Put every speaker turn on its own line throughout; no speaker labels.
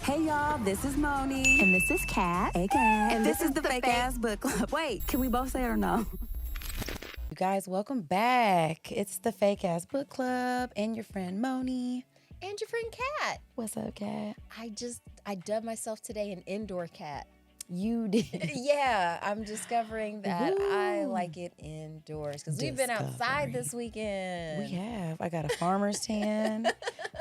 Hey y'all, this is Moni.
And this is Kat.
AKA. And this is the Fake Ass Book Club. Wait, can we both say it or no?
You guys, welcome back. It's the Fake Ass Book Club and your friend Moni.
And your friend Kat.
What's up, Kat?
I dubbed myself today an indoor cat.
You did.
Yeah, I'm discovering that
Woo.
I like it indoors because we've been outside this weekend.
We have. I got a farmer's tan.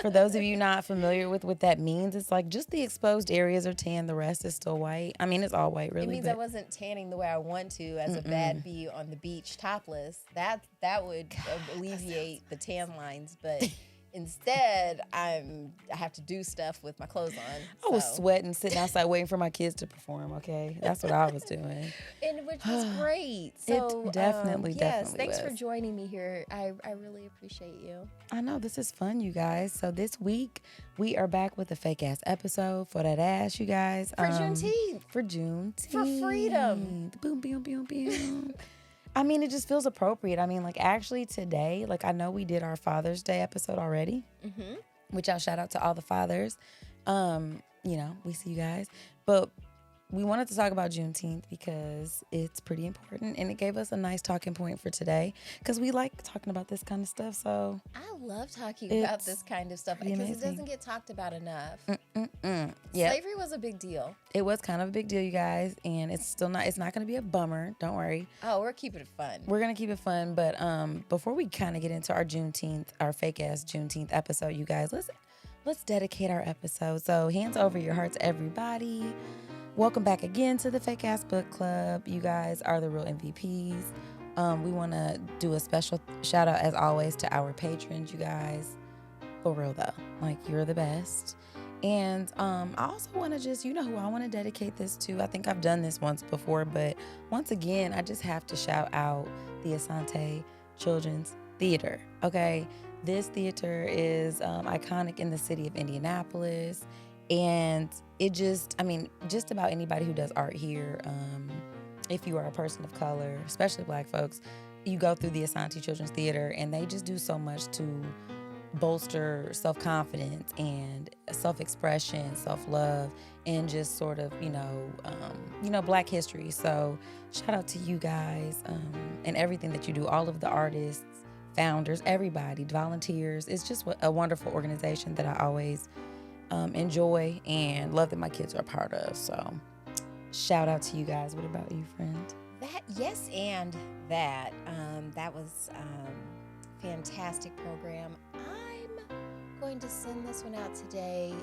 For those of you not familiar with what that means, it's like just the exposed areas are tan, the rest is still white. I mean, it's all white, really.
It means I wasn't tanning the way I want to as a bad bee on the beach topless. That would alleviate the tan lines, but instead I have to do stuff with my clothes on.
I was sweating, sitting outside waiting for my kids to perform, okay? That's what I was doing.
And which was great. So
It definitely
thanks for
was.
joining me here. I really appreciate you.
I know, this is fun, you guys. So this week, we are back with a fake ass episode for that ass, you guys.
For Juneteenth.
For Juneteenth.
For freedom.
Boom, boom, boom, boom. I mean, it just feels appropriate. I mean, like, actually today, like, I know we did our Father's Day episode already, which I'll shout out to all the fathers. You know, we see you guys. But we wanted to talk about Juneteenth because it's pretty important, and it gave us a nice talking point for today because we like talking about this kind of stuff. So
I love talking about this kind of stuff because it doesn't get talked about enough.
Yeah,
Slavery was a big deal.
it was kind of a big deal, you guys, and it's not going to be a bummer. Don't worry.
Oh, we're keeping it fun.
We're going to keep it fun, but before we kind of get into our fake ass Juneteenth episode, you guys, let's dedicate our episode. So hands over your hearts, everybody. Welcome back again to the Fake Ass Book Club. You guys are the real MVPs. We want to do a special shout out, as always, to our patrons, you guys. For real, though. Like, you're the best. And I also want to just, you know who I want to dedicate this to? I think I've done this once before, but once again, I just have to shout out the Asante Children's Theater, okay? This theater is iconic in the city of Indianapolis. And it just about anybody who does art here, if you are a person of color, especially Black folks, you go through the Asante Children's Theater, and they just do so much to bolster self-confidence and self-expression, self-love, and just sort of, Black history. So shout out to you guys and everything that you do, all of the artists, founders, everybody, volunteers. It's just a wonderful organization that I always enjoy and love that my kids are a part of. So shout out to you guys. What about you, friend?
That was fantastic program. I'm going to send this one out today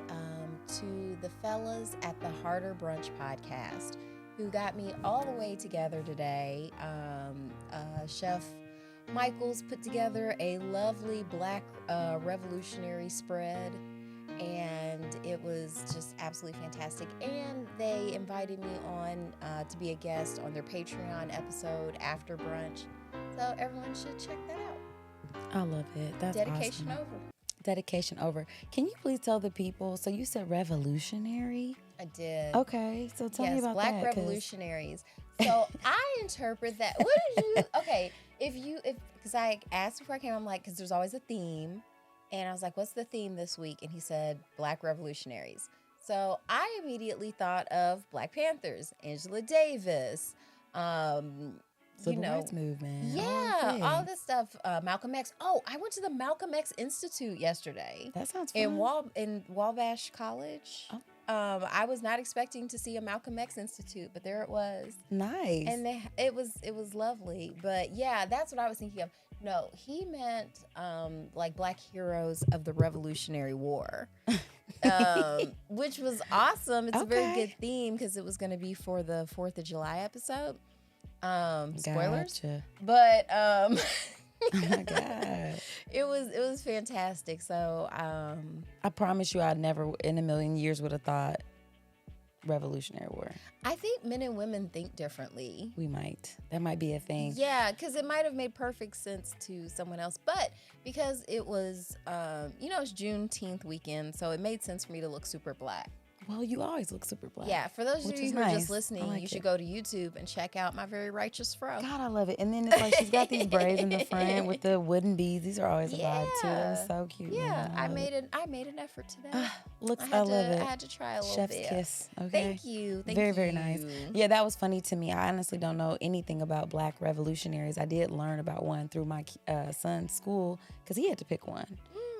to the fellas at the Harder Brunch podcast who got me all the way together today. Chef Michaels put together a lovely Black Revolutionary spread, and it was just absolutely fantastic. And they invited me on to be a guest on their Patreon episode after brunch. So everyone should check that out.
I love it. That's
Dedication
awesome.
over.
Dedication over. Can you please tell the people, so you said revolutionary?
I did.
Okay, so tell me about
Black
that.
Revolutionaries. So I interpret that. What did you? Okay, because I asked before I came, I'm like, because there's always a theme, and I was like, what's the theme this week? And he said Black Revolutionaries. So I immediately thought of Black Panthers, Angela Davis,
Civil rights movement.
Yeah, all this stuff. Malcolm X. Oh, I went to the Malcolm X Institute yesterday.
That sounds fun.
In Wabash College.
Oh.
I was not expecting to see a Malcolm X Institute, but there it was.
Nice.
And it was lovely. But yeah, that's what I was thinking of. No, he meant like Black heroes of the Revolutionary War, which was awesome. It's a very good theme because it was going to be for the 4th of July episode. Spoilers.
Gotcha.
But
oh my God.
it was fantastic. So
I promise you, I never in a million years would have thought Revolutionary War.
I think men and women think differently.
We might. That might be a thing.
Yeah, because it might have made perfect sense to someone else. But because it was, it's Juneteenth weekend, so it made sense for me to look super Black.
Well, you always look super black.
Yeah, for those of
which
you
is
who are
nice.
just listening,
I like
you should
it.
go to YouTube and check out my very righteous fro.
God, I love it. And then it's like she's got these braids in the front with the wooden beads. These are always a vibe too. They're so cute.
Yeah,
man.
I
love it.
made an effort today.
I love
I
it.
had to try a little
Chef's
bit.
kiss. Okay.
Thank you. Thank
very,
you.
very nice. Yeah, that was funny to me. I honestly don't know anything about Black revolutionaries. I did learn about one through my son's school because he had to pick one.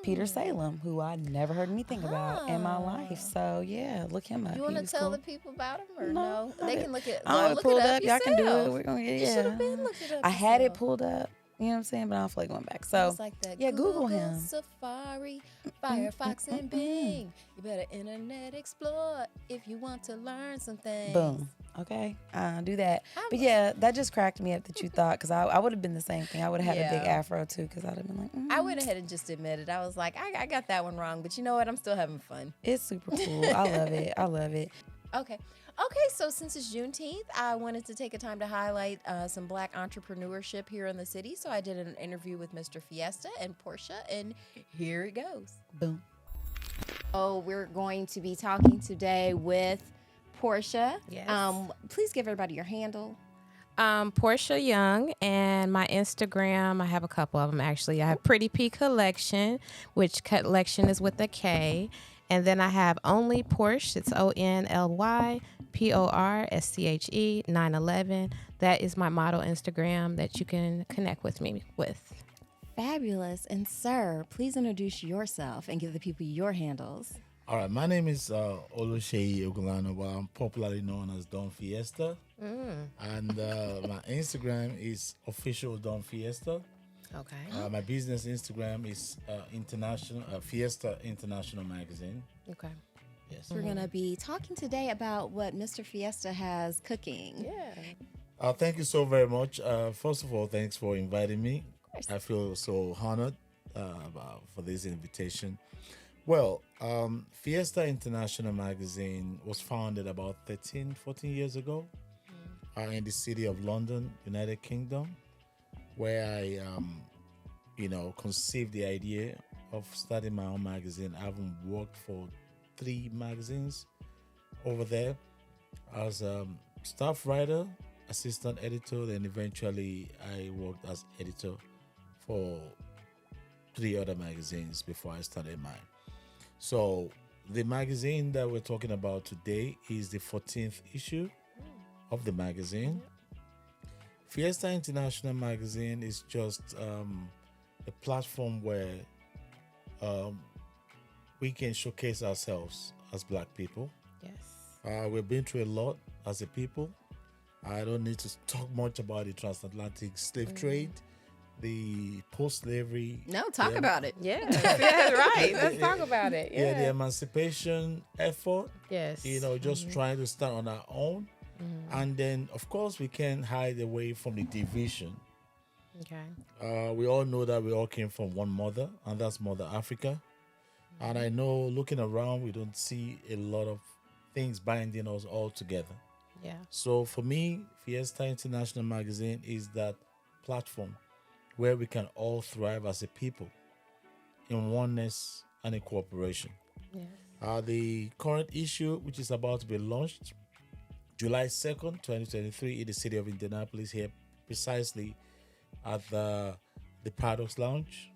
Peter Salem, who I never heard anything about in my life. So yeah, look him up.
You want
He
to
was
tell
cool.
the people about him or no? They can look it.
I don't have it
Look
pulled
it
up.
up
Y'all can do it.
yourself.
We're gonna get
You should have been looking it up.
I had it
yourself.
pulled up. You know what I'm saying? But I don't feel like going back. So
It's like that
yeah, Google him.
Safari, Firefox, and Bing. You better internet explore if you want to learn some things.
Boom. Okay, do that. But yeah, that just cracked me up that you thought, because I would have been the same thing. I would have had a big afro too, because I'd have been like,
I went ahead and just admitted. I was like, I got that one wrong, but you know what? I'm still having fun.
It's super cool. I love it. I love it.
Okay, so since it's Juneteenth, I wanted to take a time to highlight some Black entrepreneurship here in the city. So I did an interview with Mr. Fiesta and Porsche, and here it goes.
Boom.
Oh, we're going to be talking today with Porsche.
Yes.
Please give everybody your handle.
Portia Young, and my Instagram, I have a couple of them actually. I have Pretty P Kollection, which collection is with a K. And then I have Only Porsche, it's ONLYPORSCHE 911. That is my model Instagram that you can connect with me with.
Fabulous. And sir, please introduce yourself and give the people your handles.
All right, my name is Oluseyi Ogulano, but I'm popularly known as Don Fiesta. And my Instagram is official Don Fiesta.
Okay.
My business Instagram is Fiesta International Magazine.
Okay.
Yes.
We're going to be talking today about what Mr. Fiesta has cooking.
Yeah.
Thank you so very much. First of all, thanks for inviting me. I feel so honored for this invitation. Well, Fiesta International Magazine was founded about 14 years ago in the city of London, United Kingdom, where I, conceived the idea of starting my own magazine. I've worked for 3 magazines over there as a staff writer, assistant editor, then eventually I worked as editor for 3 other magazines before I started mine. So the magazine that we're talking about today is the 14th issue of the magazine. Fiesta International Magazine is just a platform where we can showcase ourselves as Black people.
Yes.
We've been through a lot as a people. I don't need to talk much about the transatlantic slave trade, the post-slavery.
No, talk about it.
Yeah. Yeah, right. Let's talk about it.
Yeah, the emancipation effort.
Yes.
Just trying to stand on our own. And then, of course, we can't hide away from the division.
Okay.
We all know that we all came from one mother, and that's Mother Africa. And I know, looking around, we don't see a lot of things binding us all together.
Yeah.
So for me, Fiesta International Magazine is that platform where we can all thrive as a people in oneness and in cooperation.
Yes.
The current issue, which is about to be launched July 2nd, 2023, in the city of Indianapolis, here precisely at the Paradox Lounge.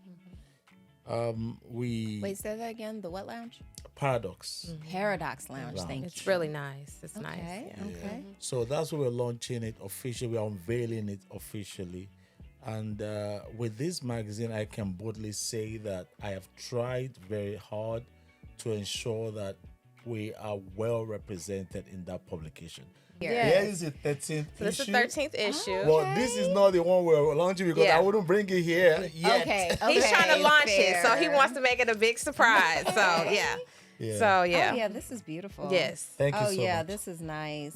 Wait, say that again. The what lounge?
Paradox.
Paradox Lounge.
Lounge.
Thank you.
It's really nice. It's nice.
Okay.
Yeah.
Okay.
So that's where we're launching it officially. We're unveiling it officially. And with this magazine, I can boldly say that I have tried very hard to ensure that we are well represented in that publication.
Yes.
Here is the 13th
So this is
issue.
the 13th issue.
Well, this is not the one we're launching because
Yeah.
I wouldn't bring it here yet.
Okay.
He's trying to launch it, so he
fair.
wants to make it a big surprise. So yeah.
Yeah.
So yeah.
Oh, yeah, this is beautiful.
Yes.
Thank you
Oh,
so
yeah,
much.
this is nice.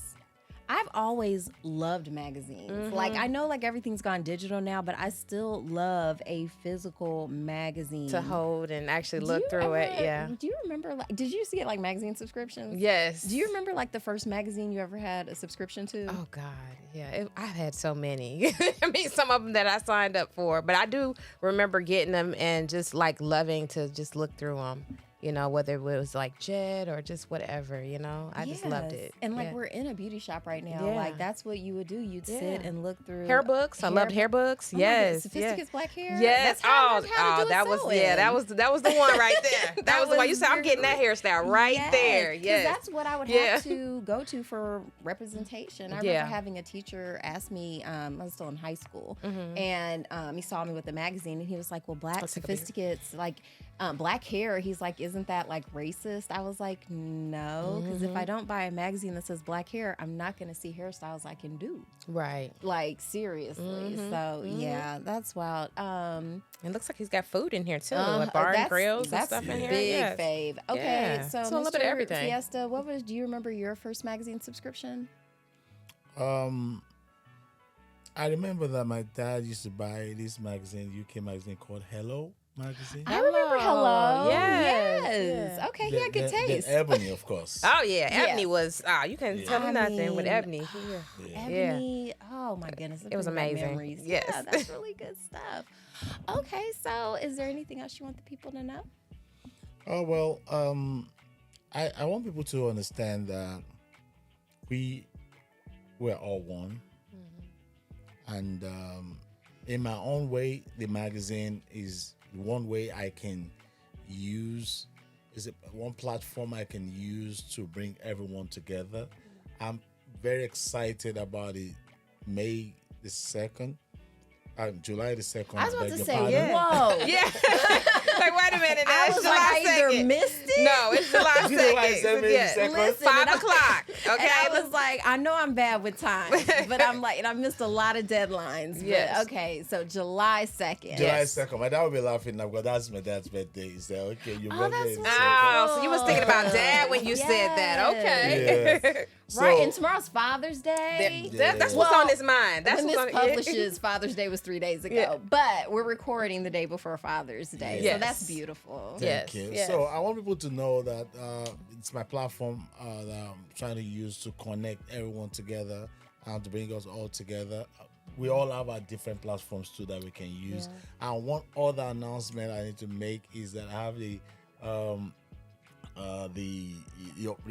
I've always loved magazines. Like, I know like everything's gone digital now, but I still love a physical magazine.
To hold and actually
Do
look
you
through it.
ever-
Yeah.
Do you remember, like, did you get like magazine subscriptions?
Yes.
Do you remember like the first magazine you ever had a subscription to?
Oh God, yeah. I've had so many. I mean, some of them that I signed up for, but I do remember getting them and just like loving to just look through them. you know, whether it was like Jet or just whatever, you know. I just loved
Yes.
it.
And like
Yeah.
we're in a beauty shop right now.
Yeah.
Like that's what you would do. You'd sit
Yeah.
and look through
Hair books. I loved hair books.
Oh my goodness,
Yes.
Sophisticate's black hair.
Yes.
That's how I learned how to do a
that was
sew-in.
that was the one right there. That was the one. You said I'm
very
getting that hairstyle right there. Yes.
That's what I would
Yeah.
have to go to for representation. I remember
Yeah.
having a teacher ask me, I was still in high school,
Mm-hmm.
and he saw me with the magazine and he was like, well, black
Let's take a picture.
Sophisticate's like black hair. He's like, isn't that like racist? I was like, no, because
Mm-hmm.
if I don't buy a magazine that says black hair, I'm not going to see hairstyles I can do.
Right.
Like seriously.
Mm-hmm.
So yeah, that's wild.
It looks like he's got food in here too,
Uh,
like bar and
that's-
grills and
that's
stuff in here.
Big
Yes.
fave. Okay,
Yeah.
so
So a little bit of
Mr.
everything.
Fiesta, do you remember your first magazine subscription?
I remember that my dad used to buy this magazine, UK magazine called Hello magazine.
I remember Hello.
Yes.
Yes.
Yeah.
Okay, he had good taste.
Ebony, of course.
Oh yeah,
Yeah.
Ebony was. You can tell me
I
nothing with
mean,
Ebony.
Yeah.
Ebony. Oh my goodness.
It was amazing.
Memories.
Yes.
Yeah, that's really good stuff. Okay, so is there anything else you want the people to know?
Oh well, I want people to understand that we're all one, and in my own way, the magazine is one way I can use. Is it one platform I can use to bring everyone together? I'm very excited about it. May the 2nd. July the 2nd.
I was about
beg
to
your
say,
pardon.
whoa.
Yeah. Like wait a minute. Now.
I
It's
was
July
like, I either
2nd.
missed it.
No, it's July
July
2nd.
2nd,
Yeah.
2nd.
Listen,
5
and I-
o'clock. Okay.
And I was like, I know I'm bad with time, but I'm like, and I missed a lot of deadlines. But
Yes.
okay, so July 2nd.
July 2nd. My dad will be laughing now because that's my dad's birthday. He said, okay, your
Oh,
birthday
that's
is
so
the 2nd.
Oh, so you was thinking about dad when you said that. Okay.
Yeah.
Right,
So-
and tomorrow's Father's Day.
That's what's
Well,
on his mind. That's
when
what's
this
on
publishes, Father's Day was 3 days ago,
Yeah.
but we're recording the day before Father's Day, so
Yes.
that's beautiful.
Yes,
Thank you.
yes.
So I want people to know that it's my platform that I'm trying to use to connect everyone together and to bring us all together. We all have our different platforms too that we can use. And one other announcement I need to make is that I have the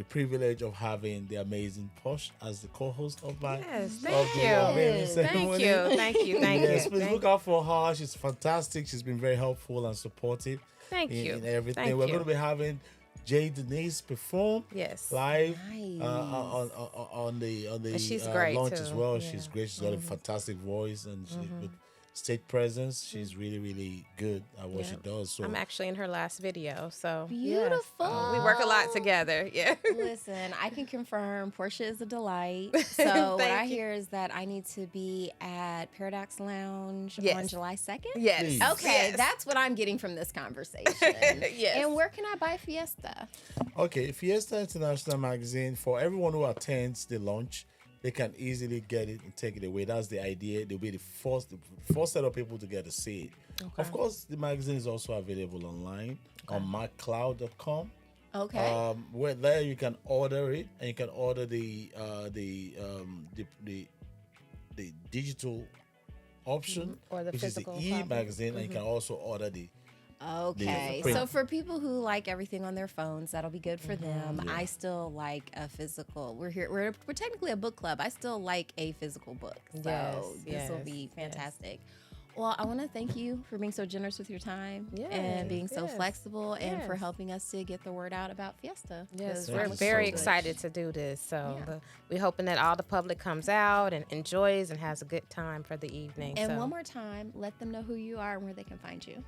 privilege of having the amazing Porsche as the co-host of my
Yes,
of
thank
the
you.
unveiling
Thank
ceremony.
you. Thank you. Thank
Yes,
you.
please
Thank
look out for her. She's fantastic. She's been very helpful and supportive
Thank you.
in everything.
Thank
We're
you.
going to be having Jay Denise perform
Yes.
live
Nice.
on the
And she's great,
launch
too.
as well.
Yeah.
She's great. She's got a fantastic voice and she, with stage presence. She's really, really good at what she does. So
I'm actually in her last video, so
Beautiful.
we work a lot together. Yeah.
Listen, I can confirm Portia is a delight. So what I
Thank you.
hear is that I need to be at Paradox Lounge
Yes.
on July 2nd.
Yes.
Please.
Okay,
Yes.
that's what I'm getting from this conversation.
Yes.
And where can I buy Fiesta?
okay, Fiesta International Magazine, for everyone who attends the launch, they can easily get it and take it away. That's the idea. They'll be the first set of people to get to see it. Of course, the magazine is also available online on macleod.com.
Okay.
Where there you can order it, and you can order the digital option,
Or the
which is the
physical
e
copy.
magazine, and you can also order the
Okay,
print.
so for people who like everything on their phones, that'll be good for them. I still like a physical. We're technically a book club. I still like a physical book. So
Yes,
this will
yes,
be
yes.
fantastic. Well, I want to thank you for being so generous with your time
Yes,
and being so
yes,
flexible and for
yes.
helping us to get the word out about Fiesta.
Yes,
'cause
Thank
we're
you
was
so
very
much.
excited to do this. So
Yeah.
we're hoping that all the public comes out and enjoys and has a good time for the evening.
And
so.
one more time, let them know who you are and where they can find you.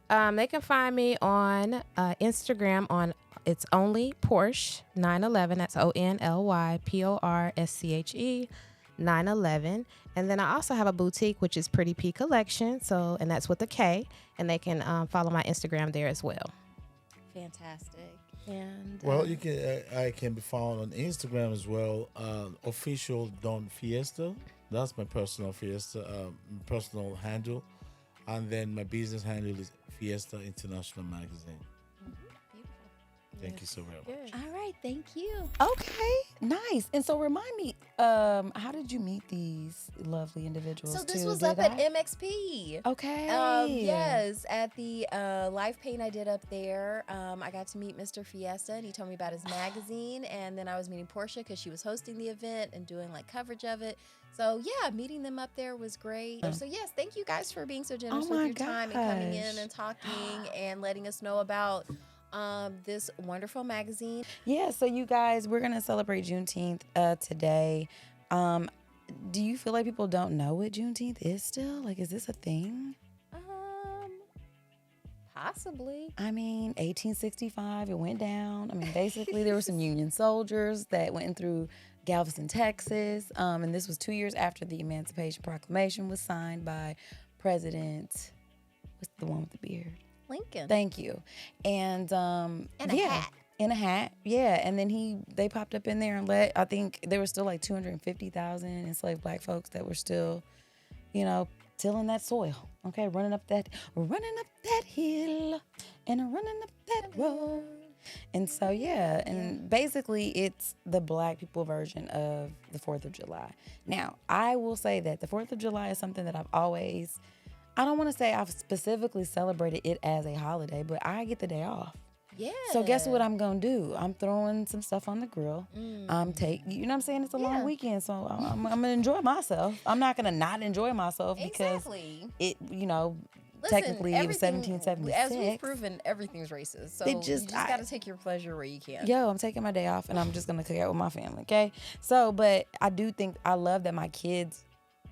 They can find me on Instagram on it's only Porsche 911. That's ONLYPORSCHE 911. And then I also have a boutique which is Pretty P Kollection. So and that's with a K. And they can follow my Instagram there as well.
Fantastic. And
Well, you can. I can be found on Instagram as well. Official Don Fiesta. That's my personal Fiesta, personal handle, and then my business handle is Fiesta International Magazine.
beautiful.
Thank you so very much.
All right, thank you.
Okay, nice. And so remind me, how did you meet these lovely individuals?
So this
too?
was
Did
up at
I?
MXP.
Okay.
Yes, at the live paint I did up there, I got to meet Mr. Fiesta, and he told me about his magazine. And then I was meeting Porsche because she was hosting the event and doing like coverage of it. So yeah, meeting them up there was great. So yes, thank you guys for being so generous with
my
your time and coming in
gosh.
and talking and letting us know about this wonderful magazine.
Yeah, so you guys, we're gonna celebrate Juneteenth today. Do you feel like people don't know what Juneteenth is still? Like, is this a thing?
Possibly.
I mean, 1865, it went down. I mean, basically, there were some Union soldiers that went through Galveston, Texas. And this was 2 years after the Emancipation Proclamation was signed by President, what's the one with the beard?
Lincoln.
Thank you. And
a hat.
In a hat, yeah. And then they popped up in there and I think there were still like 250,000 enslaved black folks that were still, tilling that soil. Okay, running up that hill and running up that road. And so, yeah, and basically it's the black people version of the 4th of July. Now, I will say that the 4th of July is something that I don't want to say I've specifically celebrated it as a holiday, but I get the day off.
Yeah.
So guess what I'm going to do? I'm throwing some stuff on the grill. You know what I'm saying? It's a long weekend, so I'm going to enjoy myself. I'm not going to not enjoy myself because it, technically it was 1776.
As we've proven, everything's racist. So you just got to take your pleasure where you can.
Yo, I'm taking my day off and I'm just going to cook out with my family, okay? So, but I do think I love that my kids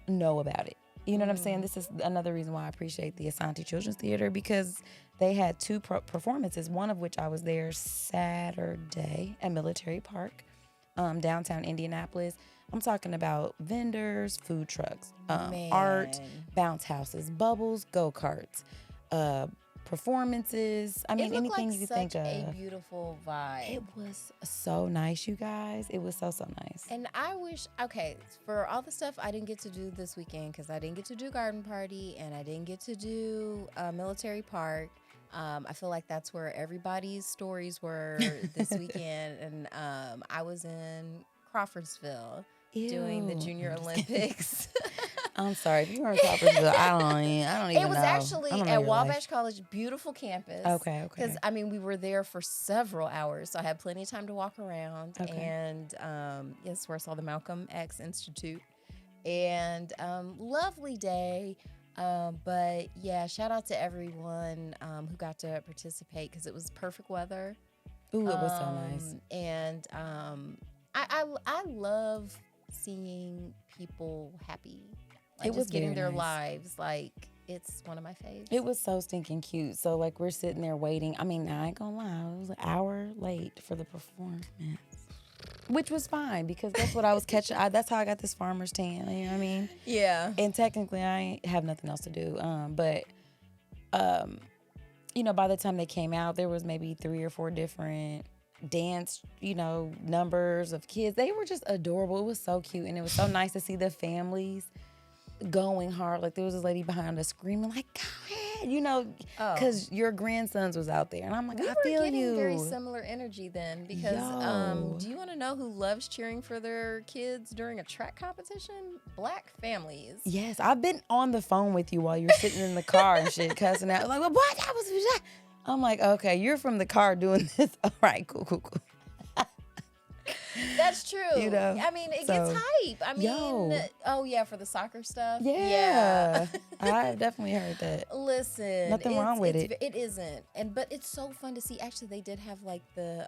know about it. You know what I'm saying? This is another reason why I appreciate the Asante Children's Theater because they had 2 performances, one of which I was there Saturday at Military Park, downtown Indianapolis. I'm talking about vendors, food trucks, art, bounce houses, bubbles, go-karts, performances. I mean, anything you could think of.
A beautiful vibe.
It was so nice, you guys. It was so nice.
And I wish, for all the stuff I didn't get to do this weekend, because I didn't get to do garden party and I didn't get to do Military Park. I feel like that's where everybody's stories were this weekend. And I was in Crawfordsville doing the Junior Olympics.
I'm sorry, if you were in Crawfordsville, I don't even know.
It was actually at Wabash College, beautiful campus.
Okay.
Because, we were there for several hours, so I had plenty of time to walk around.
Okay.
And, yes, where I saw the Malcolm X Institute. And lovely day. But, yeah, shout out to everyone who got to participate because it was perfect weather.
Ooh, it was so nice.
And I love seeing people happy. Like,
it was
just getting their
nice.
lives. Like, it's one of my faves.
It was so stinking cute. So, like, we're sitting there waiting. I mean, I ain't gonna lie. I was an hour late for the performance. Which was fine because that's what I was catching. That's how I got this farmer's tan. You know what I mean?
Yeah.
And technically, I ain't have nothing else to do. But by the time they came out, there was maybe 3 or 4 different dance, numbers of kids. They were just adorable. It was so cute. And it was so nice to see the families going hard. Like, there was this lady behind us screaming, like, go ahead, because your grandsons was out there. And I'm like, I feel you.
We were getting very similar energy then because do you want to know who loves cheering for their kids during a track competition? Black families.
Yes, I've been on the phone with you while you're sitting in the car and shit, cussing out. Like, what? That was... I'm like, okay, you're from the car doing this. All right, cool.
That's true.
I
mean, it gets hype. I mean, for the soccer stuff.
Yeah. I definitely heard that.
Listen,
nothing wrong with it.
It isn't, but it's so fun to see. Actually, they did have like the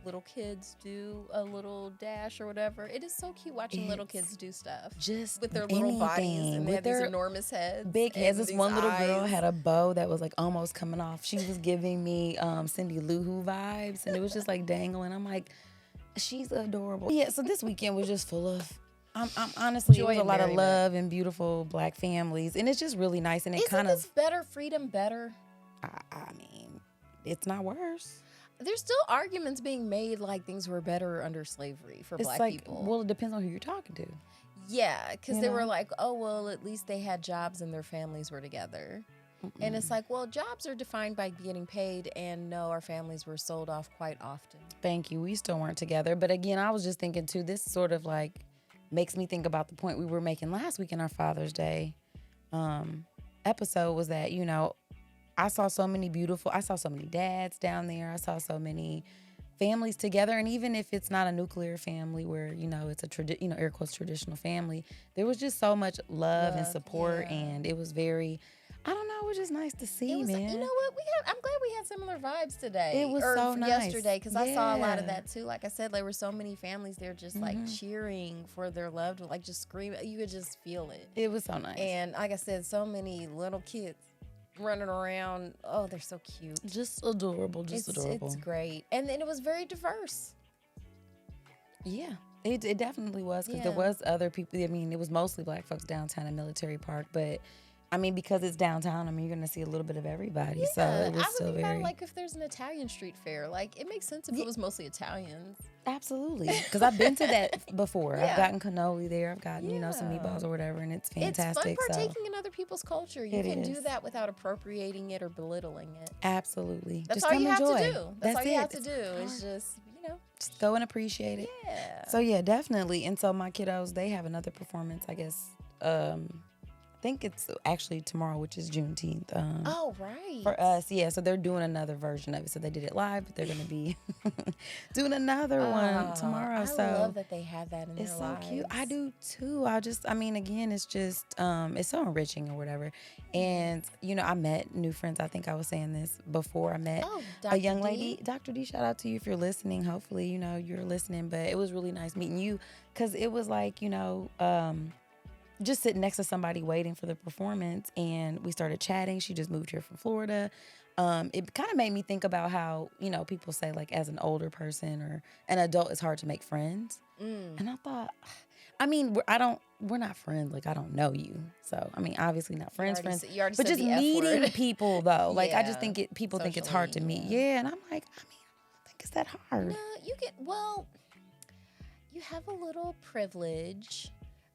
little kids do a little dash or whatever. It is so cute watching little kids do stuff,
just
with their little bodies and
with
they have
their
these enormous heads,
big heads. This one little
eyes.
girl had a bow that was like almost coming off. She was giving me Cindy Lou Who vibes, and it was just like dangling. I'm like, she's adorable. Yeah, so this weekend was just full of, I'm honestly, it was a lot of love and beautiful black families, and it's just really nice. And it kind of
better, freedom better.
I mean, it's not worse.
There's still arguments being made like things were better under slavery for black people.
Well, it depends on who you're talking to.
Yeah, because they were like, oh well, at least they had jobs and their families were together. And it's like, well, jobs are defined by getting paid, and no, our families were sold off quite often.
Thank you. We still weren't together. But again, I was just thinking too, this sort of like makes me think about the point we were making last week in our Father's Day episode, was that, you know, I saw so many dads down there. I saw so many families together. And even if it's not a nuclear family where, you know, it's a air quotes traditional family, there was just so much love and support.
Yeah.
And it was very, I don't know, it was just nice to see,
It was,
man.
you know what? I'm glad we had similar vibes today.
It was
or
so nice.
yesterday, because I saw a lot of
Yeah.
that too. Like I said, there were so many families there just like cheering for their loved one, like just screaming. You could just feel it.
It was so nice.
And like I said, so many little kids running around. Oh, they're so cute.
Just adorable, adorable.
It's great. And then it was very diverse.
Yeah, it definitely was, because there
Yeah.
was other people. I mean, it was mostly Black folks downtown at Military Park, but I mean, because it's downtown, I mean, you're gonna see a little bit of everybody. So it was
I would
still
think about
very
it like if there's an Italian street fair, like it makes sense if it was mostly Italians.
absolutely, because I've been to that before.
Yeah.
I've gotten cannoli there. I've gotten some
Yeah.
meatballs or whatever, and it's
It's fun
fantastic. So
partaking in other people's culture. You
It
can do
is.
that without appropriating it or belittling it.
absolutely,
That's
just
all
come
you have
enjoy.
to do. That's all you
it.
have to do.
It's
It's
hard.
just,
Just go and appreciate it.
yeah.
So yeah, definitely. And so my kiddos, they have another performance, I guess. I think it's actually tomorrow, which is Juneteenth.
Oh, right.
For us, yeah. So they're doing another version of it. So they did it live, but they're gonna be doing another one tomorrow.
I
So
love that they have that in
it's
their
so
lives.
cute. I do too. I mean, again, it's just it's so enriching or whatever. And you know, I met new friends. I think I was saying this before. I met
Oh,
a
Dr.
young
D?
lady, Dr. D. Shout out to you if you're listening. Hopefully, you know you're listening. But it was really nice meeting you, because it was like, you know, just sitting next to somebody waiting for the performance, and we started chatting. She just moved here from Florida. It kind of made me think about how, you know, people say like as an older person or an adult, it's hard to make friends. And I thought, I mean, we're not friends. Like, I don't know you. So, I mean, obviously not friends,
You already
but
said
just
the F
meeting
word.
people though. Like, I just
Yeah.
think people think it's hard to
Socially,
meet.
yeah.
Yeah. And I'm like, I mean, I don't think it's that hard.
No, you have a little privilege.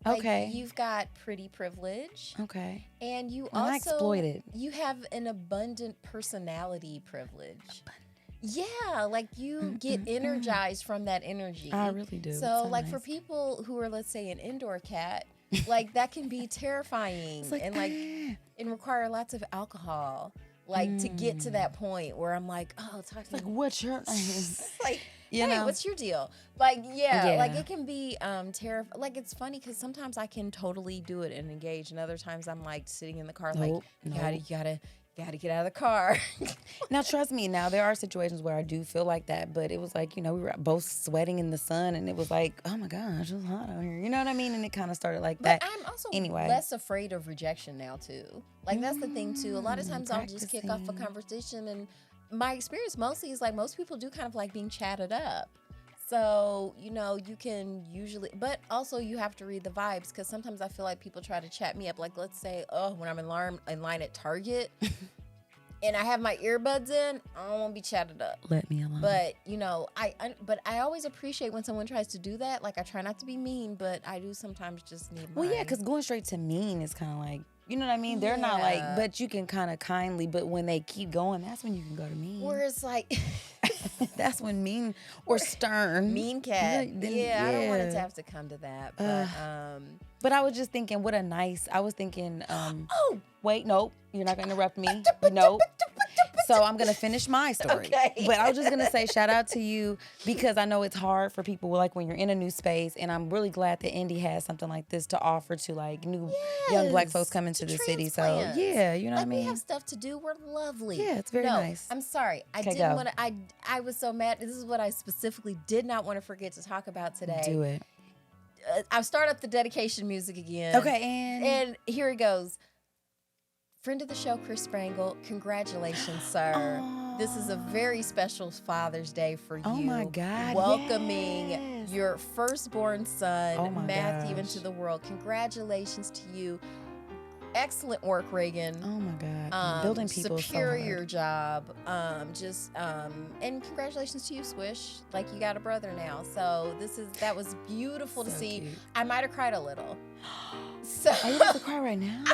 Like,
Okay.
you've got pretty privilege.
Okay.
And you
And I
also
exploit it.
You have an abundant personality privilege. Yeah, like you get energized from that energy.
I really do. It's
So,
so
like for
nice.
people who are, let's say, an indoor cat, like that can be terrifying
It's like,
and and require lots of alcohol, like to get to that point where I'm like, oh, talk to
like,
me.
what's your name?
Like,
You
hey,
know?
what's your deal? Like, yeah, like
Yeah.
it can be terrifying. Like, it's funny because sometimes I can totally do it and engage, and other times I'm like sitting in the car, like,
Nope,
you
nope.
gotta get out of the car.
Now, trust me, now there are situations where I do feel like that, but it was like, you know, we were both sweating in the sun, and it was like, oh my gosh, it's hot out here. You know what I mean? And it kind of started like
But
that.
I'm also
Anyway.
less afraid of rejection now too. Like that's the thing too. A lot of times I'll just kick off a
practicing.
conversation, and my experience mostly is like most people do kind of like being chatted up. So, you know, you can usually, but also you have to read the vibes, because sometimes I feel like people try to chat me up. Like, let's say, when I'm in line at Target and I have my earbuds in, I don't want to be chatted up.
Let me alone.
But, you know, but I always appreciate when someone tries to do that. Like, I try not to be mean, but I do sometimes just need
Well,
my...
yeah, because going straight to mean is kind of like, you know what I mean? They're not like,
Yeah.
but you can kind of kindly, but when they keep going, that's when you can go to mean.
Where it's like...
That's when mean or stern.
Mean cat.
Then-
I don't want it
yeah.
to have to come to that. But
But I was just thinking, I was thinking,
oh,
wait, nope, you're not going to interrupt me. Nope. So I'm going to finish my story.
Okay.
But I was just going to say shout out to you, because I know it's hard for people like when you're in a new space, and I'm really glad that Indy has something like this to offer to like new young Black folks coming to the city. So
transplants.
yeah, you know
like
what I mean?
we have stuff to do. We're lovely.
Yeah, it's very
no,
nice.
I'm sorry. I
Okay,
didn't
go.
want to. I was so mad. This is what I specifically did not want to forget to talk about today.
Do it.
I'll start up the dedication music again.
Okay,
And here it goes. Friend of the show, Chris Spangle, congratulations, sir. This is a very special Father's Day for you.
Oh my God,
Welcoming
yes.
your firstborn son,
Oh my
Matthew,
gosh.
into the world. Congratulations to you. Excellent work, Reagan.
Oh my God. Building people is so
superior
hard.
job. And congratulations to you, Swish. Like, you got a brother now. So that was beautiful to
So
see.
cute.
I might have cried a little. So
Are you about to cry right now?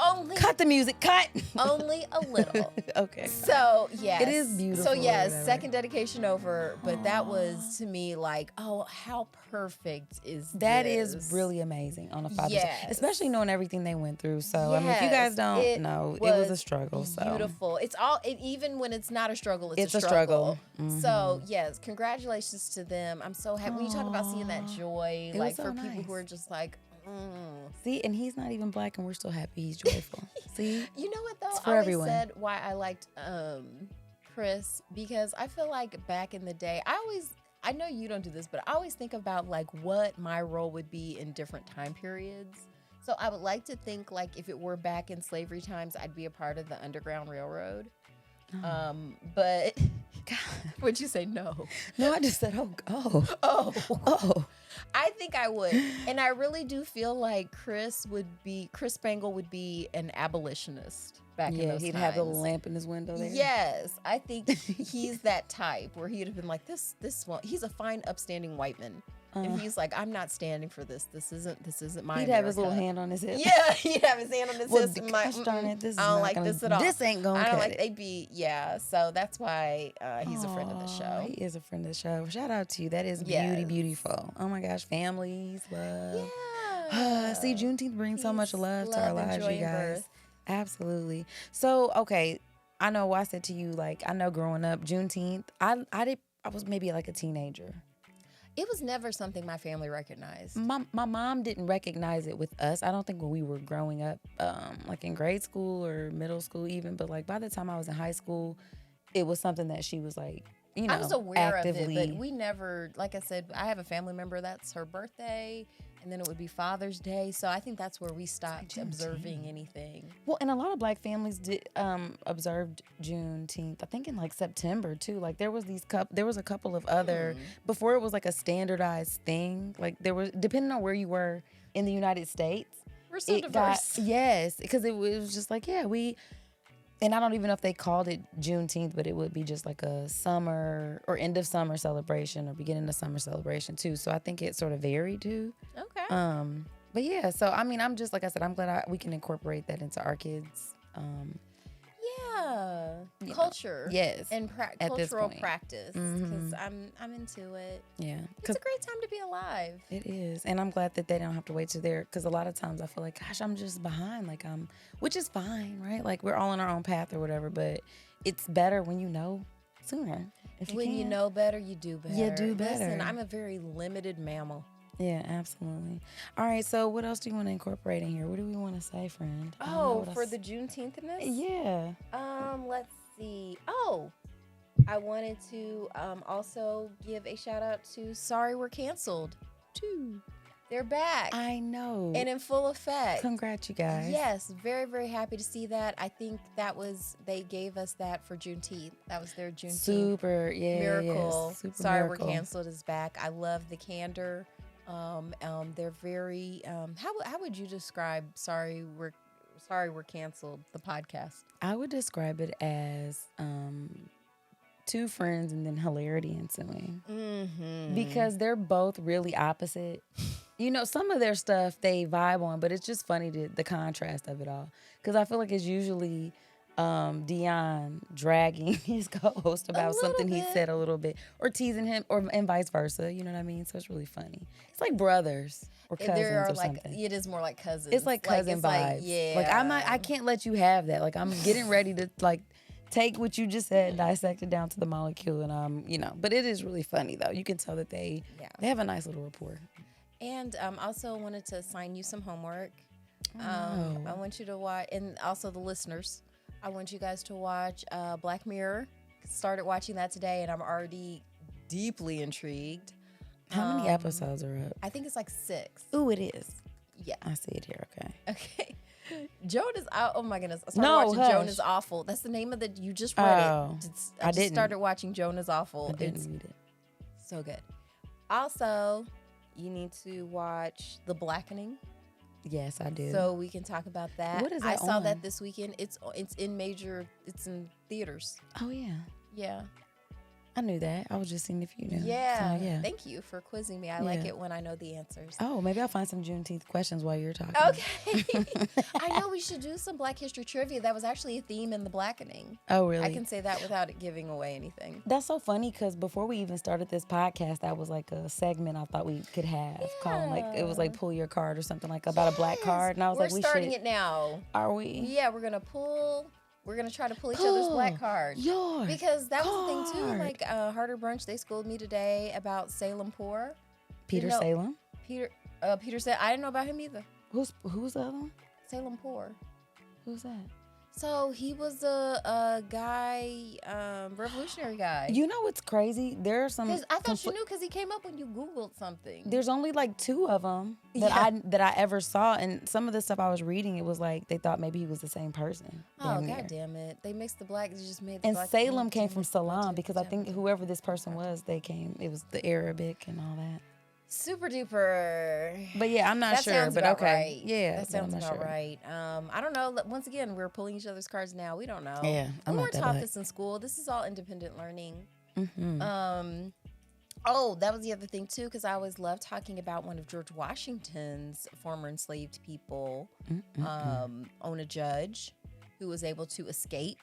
Only
Cut the music. Cut.
only a little.
Okay.
So yes,
It is beautiful
So
or
yes,
whatever.
second dedication over, but that was to me like, oh, how perfect is
That
this?
is really amazing on a father's day,
Yes.
especially knowing everything they went through. So I mean, if you guys don't know, it was a struggle. So
beautiful. It's even when it's not a struggle, it's
a
a struggle.
struggle.
So yes, congratulations to them. I'm so happy. When you talk about seeing that joy,
It
like
was so
for people
nice.
who are just like.
See, and he's not even black, and we're still happy he's joyful. See,
You know what though?
It's for
I always
everyone.
said why I liked Chris, because I feel like back in the day, I know you don't do this, but I always think about like what my role would be in different time periods. So I would like to think like if it were back in slavery times, I'd be a part of the Underground Railroad. But would you say no?
no, I just said, oh,
Oh. I think I would. And I really do feel like Chris Spangle would be an abolitionist back in
yeah,
those
he'd
times.
have the little lamp in his window there.
Yes, I think he's that type where he'd have been like, this one, he's a fine, upstanding white man. And he's like, I'm not standing for this. This isn't my
He'd have his little
America."
hand on his hip.
Yeah, he'd have his hand on his
Well,
hips. and
gosh darn it, this is
I don't
not
like
gonna-
this at all.
this ain't gonna
I don't
cut
like
it.
So that's why he's a friend of the
Aw,
show.
He is a friend of the show. Shout out to you. That is
Yes.
beautiful. Oh my gosh, families, love.
Yeah.
See, Juneteenth brings so much
Peace,
love to our
love, and
lives,
joy
you
and
guys.
birth.
Absolutely. So, okay, I know I said to you, like, I know growing up, Juneteenth, I was maybe like a teenager.
It was never something my family recognized.
My mom didn't recognize it with us. I don't think when we were growing up, like in grade school or middle school even, but like by the time I was in high school, it was something that she was like, you know,
I was aware
actively.
of it, but we never, like I said, I have a family member that's her birthday, and then it would be Father's Day. So I think that's where we stopped observing anything.
Well, and a lot of black families did observed Juneteenth. I think in like September too. Like there was a couple of other before it was like a standardized thing. Like there was, depending on where you were in the United States,
We're so
it
diverse.
yes, because it was just like and I don't even know if they called it Juneteenth, but it would be just like a summer or end of summer celebration or beginning of summer celebration too. So I think it sort of varied too.
Okay.
But yeah, so I mean, I'm just like I said, I'm glad we can incorporate that into our kids.
Yeah.
you know,
Culture.
yes,
And
at this
cultural
point.
practice. Because I'm into it.
Yeah,
It's
because
a great time to be alive.
it is, and I'm glad that they don't have to wait till they're. Because a lot of times I feel like, gosh, I'm just behind. Like which is fine, right? Like we're all on our own path or whatever. But it's better when you know sooner. If you
When you
can.
know better, you do better.
You do better.
Listen, I'm a very limited mammal.
Yeah, absolutely. All right, so what else do you want to incorporate in here? What do we want to say, friend? I don't know
Oh,
what
for
else-
the Juneteenth-ness?
Yeah.
Let's see. Oh, I wanted to also give a shout out to Sorry We're Canceled. They're back
I know.
and in full effect.
Congrats, you guys.
Yes, very, very happy to see that. I think they gave us that for Juneteenth. That was their Juneteenth
Super, yeah,
miracle.
yes, super
Sorry
miracle.
We're Canceled is back. I love the candor. They're very. How would you describe Sorry We're Canceled, the podcast?
I would describe it as two friends and then hilarity ensuing.
Mm-hmm.
Because they're both really opposite. You know, some of their stuff they vibe on, but it's just funny the contrast of it all. Because I feel like it's usually Dion dragging his co-host about
little
something he
bit.
said a little bit, or teasing him, and vice versa. You know what I mean? So it's really funny. It's like brothers or cousins
There are
or
like
something.
it is more like cousins.
It's like cousin vibes.
yeah.
Like I can't let you have that. Like I'm getting ready to like take what you just said, dissect it down to the molecule, and but it is really funny though. You can tell that they have a nice little rapport.
And also wanted to assign you some homework.
Oh.
I want you to watch, and also the listeners, I want you guys to watch Black Mirror. Started watching that today, and I'm already deeply intrigued.
How many episodes are up?
I think it's like 6.
Ooh, it is.
Yeah.
I see it here. Okay.
Okay. Joan is out. Oh my goodness. I started
No,
watching
hush.
Joan is Awful. That's the name of the, you just read
Oh,
it.
I
just
didn't.
started watching Joan is Awful.
I didn't
It's
read it.
so good. Also, you need to watch The Blackening.
Yes, I do.
So we can talk about that.
What is
I
that
saw
on?
that this weekend. It's in theaters.
oh yeah.
Yeah.
I knew that. I was just seeing if you knew.
Yeah.
So, yeah.
Thank you for quizzing me. I like
Yeah.
it when I know the answers.
Oh, maybe I'll find some Juneteenth questions while you're talking.
Okay. I know we should do some Black History trivia. That was actually a theme in the Blackening.
Oh, really?
I can say that without it giving away anything.
That's so funny because before we even started this podcast, that was like a segment I thought we could have called like it was like pull your card or something like about a black card, and I was
We're
like, we
starting
should.
it now.
Are we?
Yeah, we're gonna try to pull each other's black card.
Yours.
Because that was the thing too.
card.
Like Harder Brunch, they schooled me today about Salem Poor.
Peter
You know-
Salem.
Peter said I didn't know about him either.
Who's the other one?
Salem Poor.
Who's that?
So he was a guy, revolutionary guy.
You know what's crazy? There are some.
Because I thought you knew because he came up when you Googled something.
There's only like 2 of them that I ever saw, and some of the stuff I was reading, it was like they thought maybe he was the same person.
Oh,
damn near.
God damn it. They mixed the black, they just made the
And
black.
Salem came from Salem because I think whoever this person was, they came. It was the Arabic and all that.
Super duper.
But yeah, I'm not
That
sure.
sounds
But
about
okay,
right.
yeah,
That
but
sounds
I'm not
about
sure.
right. I don't know. Once again, we're pulling each other's cards now. We don't know.
Yeah, I'm
we
not
weren't
that
taught
black.
this in school. This is all independent learning.
Mm-hmm.
Oh, that was the other thing too, because I always loved talking about one of George Washington's former enslaved people, Ona Judge, who was able to escape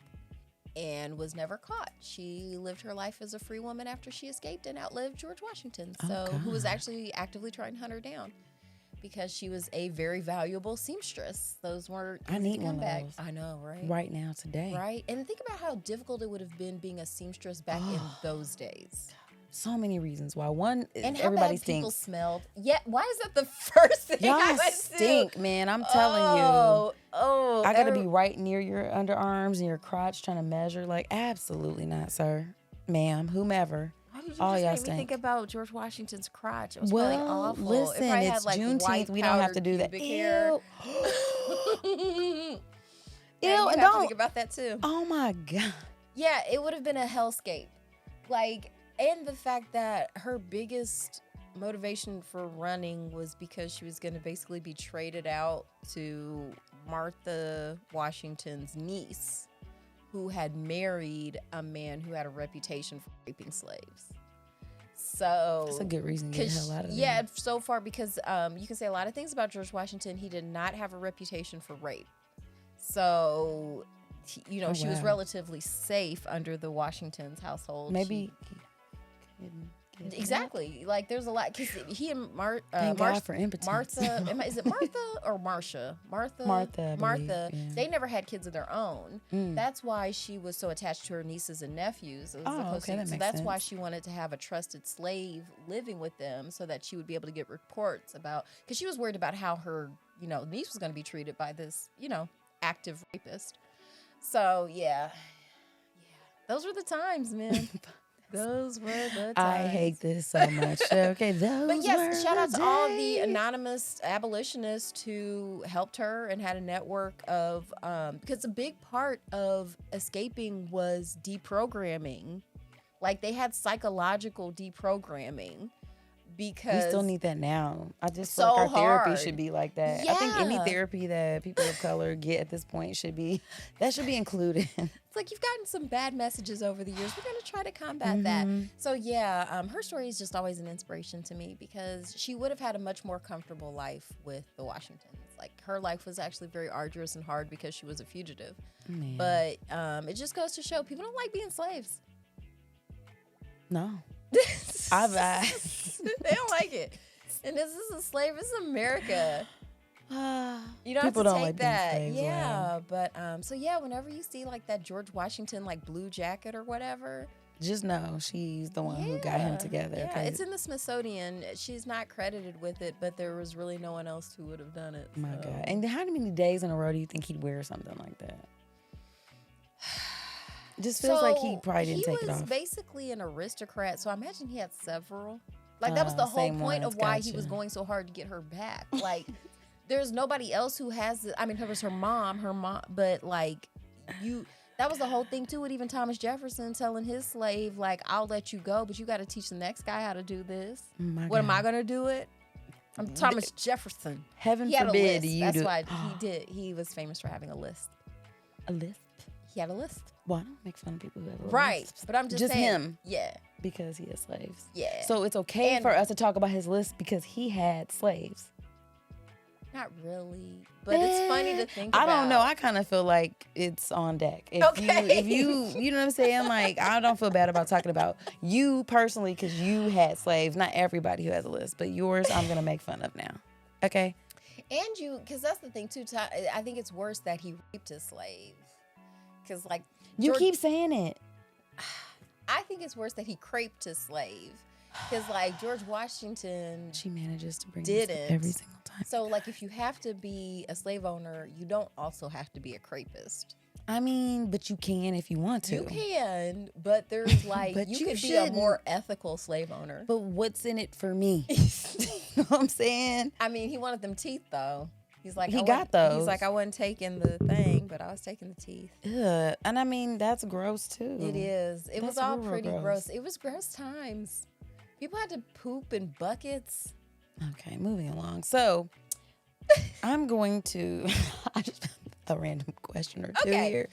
and was never caught. She lived her life as a free woman after she escaped and outlived George Washington, who was actually actively trying to hunt her down because she was a very valuable seamstress. Those weren't
I
easy
need one of
comebacks.
those.
I know, right?
Right now, today.
Right? And think about how difficult it would have been being a seamstress back in those days.
So many reasons why. One,
And how
everybody
bad people
stinks.
smelled. Yeah, why is that the first thing I
Y'all
went to?
stink, man. I'm telling you.
Oh,
I gotta be right near your underarms and your crotch trying to measure. Like, absolutely not, sir, ma'am, whomever.
Why did you
all
just
y'all
make me
stink.
think about George Washington's crotch? It was
Well,
probably awful.
listen,
it probably
it's
had, like,
Juneteenth.
white
We don't have to
powdered
do that.
pubic hair.
Ew.
Yeah,
Ew,
you
and
have to
don't.
think about that too.
Oh my God.
Yeah, it would have been a hellscape. Like, and the fact that her biggest motivation for running was because she was going to basically be traded out to Martha Washington's niece, who had married a man who had a reputation for raping slaves. So
That's a good reason to get the hell out of there.
yeah, so far because you can say a lot of things about George Washington. He did not have a reputation for rape. So, you know,
Oh,
she was
wow.
relatively safe under the Washington's household.
Maybe he couldn't get it.
Exactly. Like, there's a lot. Cause he and
Thank God for impotence.
Martha, is it Martha or Marcia? Martha.
Martha, I believe, yeah.
They never had kids of their own.
Mm.
That's why she was so attached to her nieces and nephews. As
Oh,
opposed
okay,
to,
that
so
makes
that's why
sense.
she wanted to have a trusted slave living with them, so that she would be able to get reports about. Because she was worried about how her, you know, niece was going to be treated by this, you know, active rapist. So yeah, those were the times, man. Those were the times.
I hate this so much. Okay, those
But yes,
were
shout out
the
to all the
days.
anonymous abolitionists who helped her and had a network of, because a big part of escaping was deprogramming. Like, they had psychological deprogramming because
We still need that now. I just
So
feel like our therapy
hard.
should be like that. I think any
Yeah.
therapy that people of color get at this point should be included.
it's like, you've gotten some bad messages over the years. We're going to try to combat that. So yeah, her story is just always an inspiration to me because she would have had a much more comfortable life with the Washingtons. Like, her life was actually very arduous and hard because she was a fugitive.
Man.
But it just goes to show people don't like being slaves.
No.
They don't like it. And this is a slave. This is America. You don't
People
have to
don't
take
like being
that.
slaves,
Yeah, but so yeah, whenever you see like that George Washington like blue jacket or whatever,
Just know she's the one who got him together.
Yeah,
'cause-
it's in the Smithsonian. She's not credited with it, but there was really no one else who would have done it.
my
so.
God. And how many days in a row do you think he'd wear something like that? It just feels like he probably didn't take it
He was
off.
basically an aristocrat, so I imagine he had several. Like, that was the whole
same
point
ones,
of why he was
gotcha.
going so hard to get her back. Like, there's nobody else who has it. I mean, it was her mom, but like, that was the whole thing too, with even Thomas Jefferson telling his slave, like, I'll let you go, but you got to teach the next guy how to do this.
My
What am I
God.
going to do it? I'm Thomas Jefferson.
Heaven
He had a
forbid
list.
you
That's
do
why he did. He was famous for having a list.
a lisp.
He had a list.
Well, I don't make fun of people who have a
Right.
list.
But I'm just saying.
him.
Yeah.
Because he has slaves.
Yeah.
So it's okay
And-
for us to talk about his list because he had slaves.
Not really. But it's funny to think about.
I don't know. I kind of feel like it's on deck. If
Okay.
you know what I'm saying? Like, I don't feel bad about talking about you personally because you had slaves. Not everybody who has a list, but yours I'm going to make fun of now. Okay?
And because that's the thing, too. I think it's worse that he raped his slave. Because, like.
You
George-
keep saying it.
I think it's worse that he craped his slave. Because, like, George Washington.
She manages to bring
Didn't.
this up every single time.
So, like, if you have to be a slave owner, you don't also have to be a crapist.
I mean, but you can if you want to.
You can, but there's like,
But
you
you
could be a
shouldn't.
more ethical slave owner.
But what's in it for me? You know what I'm saying?
I mean, he wanted them teeth, though. He's like,
He
I
got
wasn't-
those.
He's like, I wasn't taking the thing, but I was taking the teeth.
Ugh. And I mean, that's gross too.
It is. It was
That's
all
real
pretty
gross.
gross. It was gross times. People had to poop in buckets.
Okay, moving along. So I'm going to I just a random question or two
Okay.
here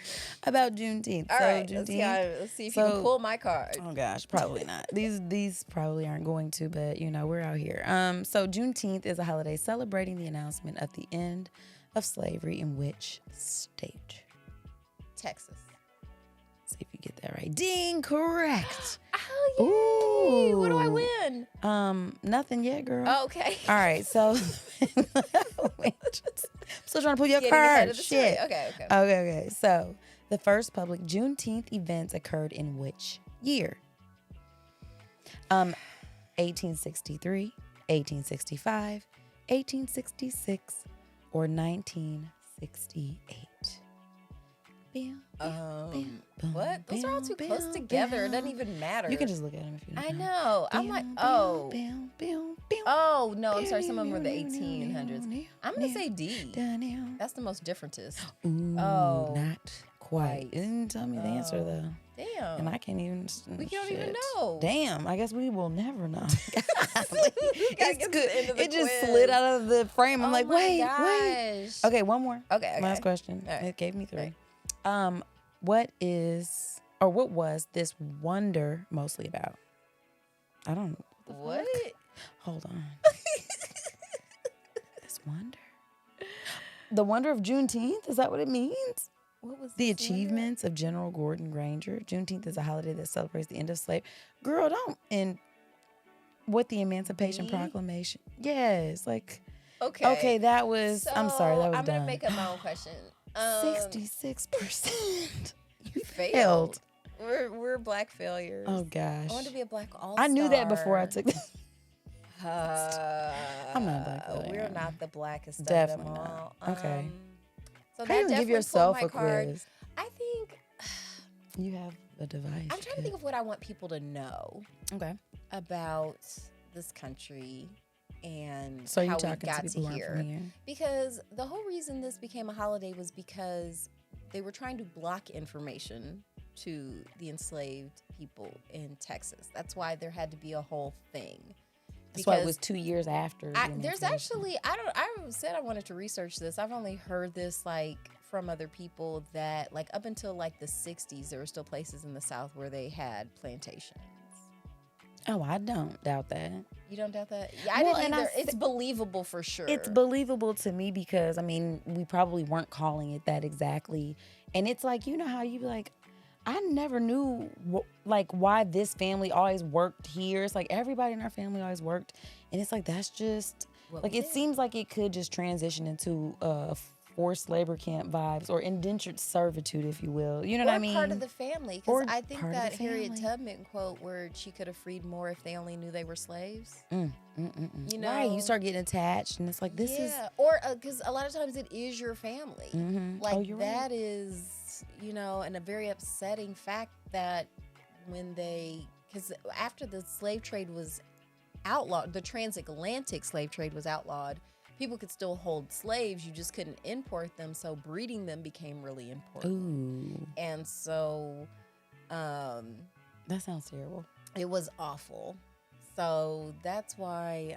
about Juneteenth.
All
so
right,
Juneteenth.
let's see if you can pull my card.
Oh gosh, probably not. These probably aren't going to, but you know, we're out here. So Juneteenth is a holiday celebrating the announcement of the end of slavery in which state?
Texas.
See if you get that right. Ding, correct.
Oh, yay. What do I
Ooh.
win?
Nothing yet, girl.
Oh, okay.
All right, so wait, I'm still trying to pull your
Getting ahead
card.
of the story.
Shit.
Okay.
Okay. So the first public Juneteenth events occurred in which year? 1863, 1865, 1866, or 1968.
What? Those are all too close together. It doesn't even matter.
You can just look at them if you don't
I
know.
know. I'm like, oh. Oh, no. I'm sorry. Some of them were the 1800s. I'm going to say D. That's the most differentest.
Ooh,
Oh.
not quite. It didn't tell me the answer though.
Damn.
And I can't even.
We don't even
shit.
know.
Damn, I guess we will never know.
Gotta
It's
get to
good.
the end of the
It just
quiz.
slid out of the frame. I'm
Oh
like,
my
wait.
gosh.
Okay, one more.
Okay.
Last question.
All right.
It gave me 3.
All
What was this wonder mostly about? I don't know.
What?
Hold on. This wonder. The wonder of Juneteenth? Is that what it means?
What was
The
this wonder?
achievements of General Gordon Granger. Juneteenth is a holiday that celebrates the end of slavery. Girl, don't. And what the Emancipation
Me?
Proclamation. Yes. Like,
Okay.
okay, that was, I'm sorry, that was
I'm
dumb.
gonna make up my own question.
66%.
You
failed.
We're black failures.
Oh, gosh.
I want to be a black all-star.
I knew that before I took this.
I'm
not a black failure.
We're not the blackest
Definitely
of them
not.
all.
Okay.
So
Can't
that
even give
definitely
yourself
pulled
a
my card.
quiz.
I think
You have a device.
I'm trying to think of what I want people to know
Okay.
about this country and
So
how
you're
we
talking to
got
people
to
who aren't
here.
from here.
Because the whole reason this became a holiday was because they were trying to block information to the enslaved people in Texas. That's why there had to be a whole thing.
That's why it was 2 years after. the
There's
emancipation.
actually I said I wanted to research this. I've only heard this like from other people that like up until like the 60s there were still places in the South where they had plantations.
Oh, I don't doubt that.
You don't doubt that? Yeah, I
Well,
didn't
and
either. It's believable for sure.
It's believable to me because, I mean, we probably weren't calling it that exactly. And it's like, you know how you be like, I never knew why this family always worked here. It's like everybody in our family always worked. And it's like, that's just,
What
like,
we
it
did.
seems like it could just transition into forced labor camp vibes or indentured servitude, if you will. You know what I mean?
Part of the family,
Or
because I think
part of
that
the
Harriet
family.
Tubman quote where she could have freed more if they only knew they were slaves. You know,
Right, you start getting attached, and it's like, this is...
or because a lot of times it is your family.
Mhm.
Like
Oh, you're right.
that is, you know, and a very upsetting fact that when because after the slave trade was outlawed, the transatlantic slave trade was outlawed. People could still hold slaves, you just couldn't import them, so breeding them became really important.
Ooh,
And so
that sounds terrible.
it was awful. So that's why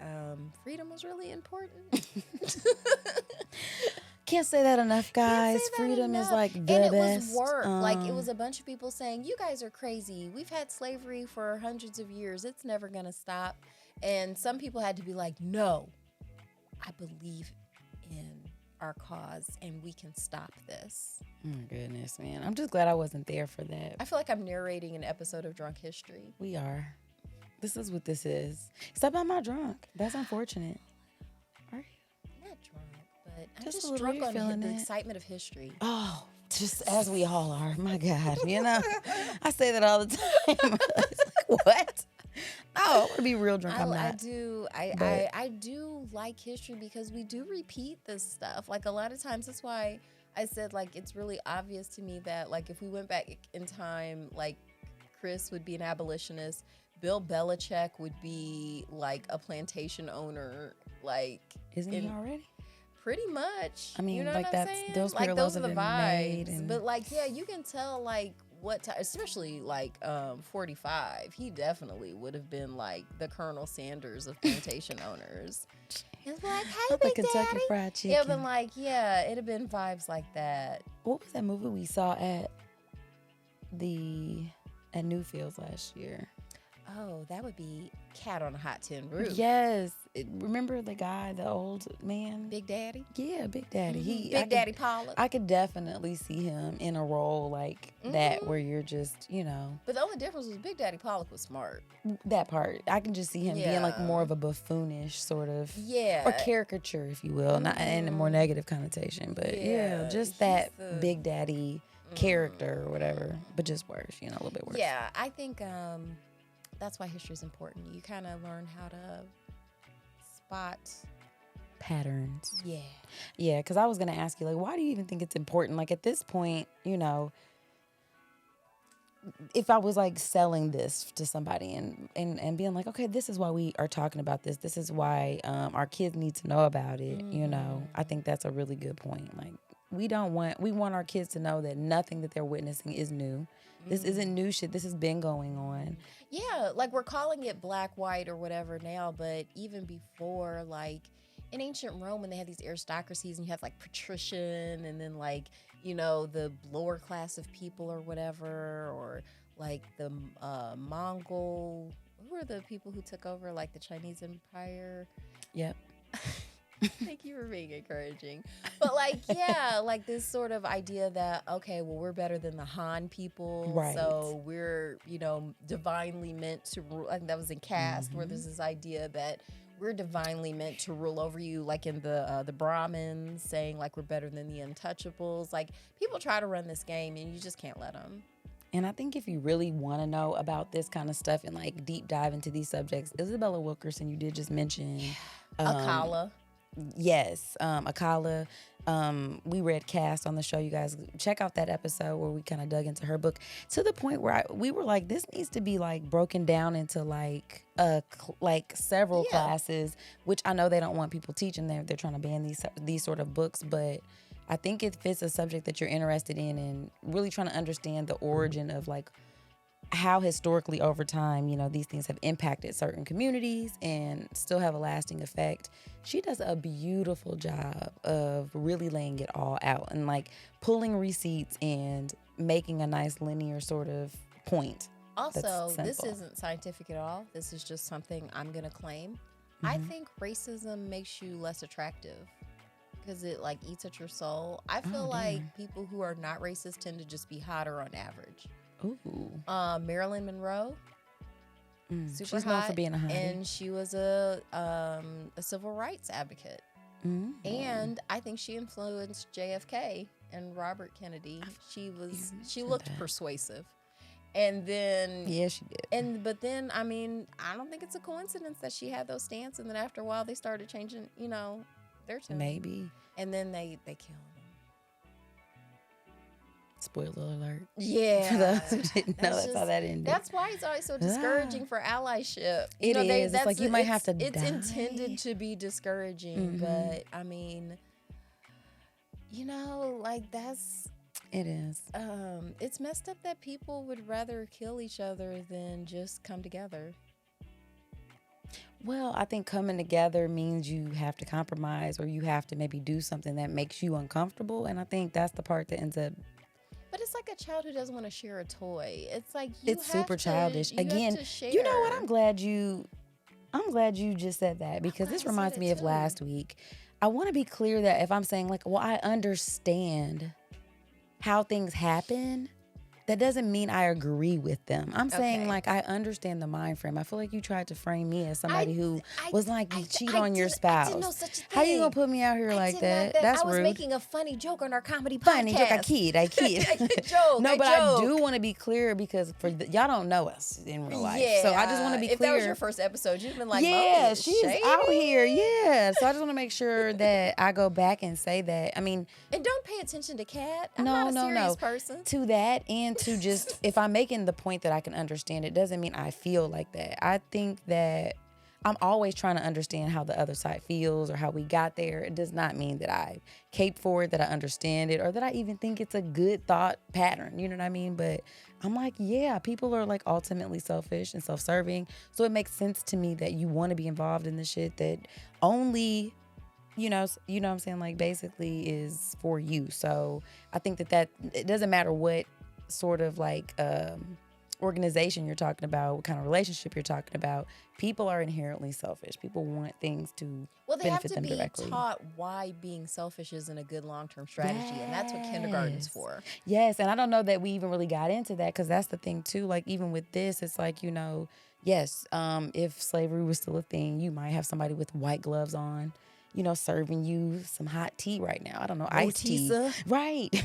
freedom was really important.
Can't say that enough, guys.
Can't say that
Freedom is
enough.
like the
and it
best.
was work. Like it was a bunch of people saying, "You guys are crazy. We've had slavery for hundreds of years. It's never gonna stop." And some people had to be like, "No, I believe in our cause, and we can stop this."
Oh my goodness, man. I'm just glad I wasn't there for that.
I feel like I'm narrating an episode of Drunk History.
We are. This is what this is. Except I'm not drunk. That's unfortunate. Are you?
Not drunk, but I'm
Just a
just
little.
drunk
You're
on
feeling
the
it.
excitement of history.
Oh, just as we all are. My God, you know, I say that all the time. It's like, what? No, I want to be real drunk. I'm
I
not.
do.
But-
I do like history because we do repeat this stuff. Like a lot of times, that's why I said like it's really obvious to me that like if we went back in time, like Chris would be an abolitionist, Bill Belichick would be like a plantation owner. Like
Isn't he
in-
already?
Pretty much.
I mean,
you know
like,
what I'm
that's-
saying?
those
like
parallels
those are the
have been made
vibes.
and-
But like, yeah, you can tell like what time, especially like 45. He definitely would have been like the Colonel Sanders of plantation owners. It's like, hey,
Not the
Big
Kentucky
Daddy.
Fried Chicken.
Yeah, been like, yeah, it'd have been vibes like that.
What was that movie we saw at Newfields last year?
Oh, that would be Cat on a Hot Tin Roof.
Yes. Remember the guy, the old man?
Big Daddy.
Yeah, Big Daddy.
Mhm.
I
Big
could-
Daddy Pollock.
I could definitely see him in a role like that where you're just, you know,
But the only difference was Big Daddy Pollock was smart.
that part. I can just see him being like
Yeah.
more of a buffoonish sort of
Yeah.
or caricature, if you will, not in a more negative connotation, but yeah,
Yeah,
just
he's
that
the-
Big Daddy character or whatever, but just worse, you know, a little bit worse.
Yeah, I think that's why history is important. You kind of learn how to spot.
Patterns.
Yeah.
Yeah, because I was going to ask you, like, why do you even think it's important? Like, at this point, you know, if I was, like, selling this to somebody and being like, okay, this is why we are talking about this. This is why our kids need to know about it, you know. I think that's a really good point. Like, we want our kids to know that nothing that they're witnessing is new. This isn't new shit. This has been going on.
Yeah, like we're calling it black, white, or whatever now, but even before, like in ancient Rome, when they had these aristocracies and you have like patrician and then like, you know, the lower class of people or whatever, or like the Mongol, who are the people who took over like the Chinese Empire?
Yep.
Thank you for being encouraging. But like, yeah, like this sort of idea that, okay, well, we're better than the Han people.
Right.
So we're, you know, divinely meant to rule. I think that was in Caste, where there's this idea that we're divinely meant to rule over you, like in the Brahmins, saying like we're better than the untouchables. Like people try to run this game and you just can't let them.
And I think if you really want to know about this kind of stuff and like deep dive into these subjects, Isabella Wilkerson, you did just mention.
Akala.
Yes, Akala. We read Cast on the show. You guys check out that episode where we kind of dug into her book to the point where we were like, this needs to be like broken down into like several classes, which I know they don't want people teaching. They're trying to ban these sort of books, but I think if it's a subject that you're interested in and really trying to understand the origin of like how historically over time, you know, these things have impacted certain communities and still have a lasting effect. She does a beautiful job of really laying it all out and like pulling receipts and making a nice linear sort of point.
Also, this
simple.
isn't scientific at all. This is just something I'm going to claim. I think racism makes you less attractive because it like eats at your soul. I feel like people who are not racist tend to just be hotter on average.
Ooh.
Marilyn Monroe, super
She's
hot,
known for being a hottie.
and she was a civil rights advocate. And I think she influenced JFK and Robert Kennedy. She looked
that.
persuasive. And then
Yeah, she did.
but then I mean, I don't think it's a coincidence that she had those stance and then after a while they started changing, you know, their tune.
Maybe.
And then they killed him.
Spoiler alert.
Yeah.
For those who didn't know, that's how
just-
that ended.
That's why it's always so discouraging for allyship.
It is. It's like you might have to
It's
die.
intended to be discouraging, but I mean, you know, like that's
It is.
it's messed up that people would rather kill each other than just come together.
Well, I think coming together means you have to compromise or you have to maybe do something that makes you uncomfortable. And I think that's the part that ends up.
But it's like a child who doesn't want to share a toy. It's like you
It's
have
super
to-
childish.
you have
Again,
to share.
you know what? I'm glad you just said that because this
glad I said
reminds
it
me of
too.
last week. I want to be clear that if I'm saying like, well, I understand how things happen, that doesn't mean I agree with them. I'm saying
Okay.
like I understand the mind frame. I feel like you tried to frame me as somebody who
I-
was like you cheat
I
on your
did-
spouse.
I did no such a thing.
How you gonna put me out here
I
like
did not
that? That's
I was
rude.
making a funny joke on our comedy
Funny joke. I
podcast.
kid. I kid.
Joke,
No,
I
but
joke.
I do want to be clear because y'all don't know us in real life. So I just want to be
if
clear.
that was your first episode, you'd been like,
yeah,
Moni,
she's
shady.
out here. Yeah. So I just want to make sure that I go back and say that. I mean,
And don't pay attention to Kat. I'm
no,
not a
no,
serious
no.
person.
To that and to just, if I'm making the point that I can understand, it doesn't mean I feel like that. I think that I'm always trying to understand how the other side feels or how we got there. It does not mean that I cape for it, that I understand it, or that I even think it's a good thought pattern. You know what I mean? But I'm like, yeah, people are like ultimately selfish and self-serving. So it makes sense to me that you want to be involved in the shit that only, you know what I'm saying? Like basically is for you. So I think that it doesn't matter what sort of like organization you're talking about, what kind of relationship you're talking about. People are inherently selfish. People want things to
Well, they have
benefit
to
them
be
directly.
taught why being selfish isn't a good long-term strategy, and that's what kindergarten's
Yes.
for.
Yes, and I don't know that we even really got into that because that's the thing too. Like even with this, it's like, yes, if slavery was still a thing, you might have somebody with white gloves on, serving you some hot tea right now. I don't know, iced tea.
Rotisa.
Right.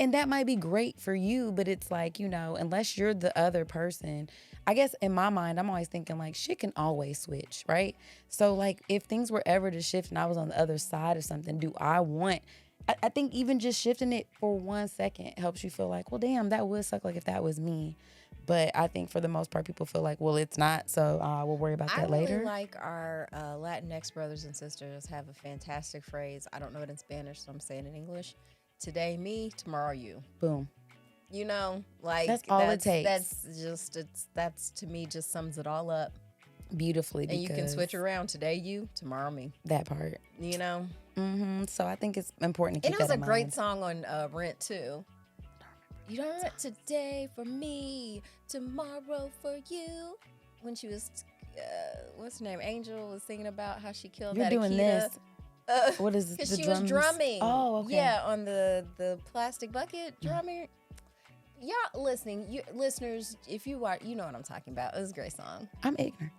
And that might be great for you, but it's like, unless you're the other person, I guess in my mind, I'm always thinking like shit can always switch, right? So like if things were ever to shift and I was on the other side of something, I think even just shifting it for 1 second helps you feel like, well, damn, that would suck like if that was me. But I think for the most part, people feel like, well, it's not, so we'll worry about that later.
I really like our Latinx brothers and sisters have a fantastic phrase. I don't know it in Spanish, so I'm saying it in English. Today me, tomorrow you.
Boom.
Like
That's all it takes.
That's to me just sums it all up.
Beautifully,
And you can
because
switch around. Today you, tomorrow me.
that part. So I think it's important to
And
keep
it was
that
a
in
great
mind.
song on Rent too. You don't rent today for me, tomorrow for you. When she was, what's her name? Angel was singing about how she killed
You're
that
doing
Akita.
this. What is
Because
the
she
drums?
was drumming.
Oh, okay.
Yeah, on the plastic bucket drumming. Y'all listening, listeners, if you watch, you know what I'm talking about. It was a great song.
I'm ignorant.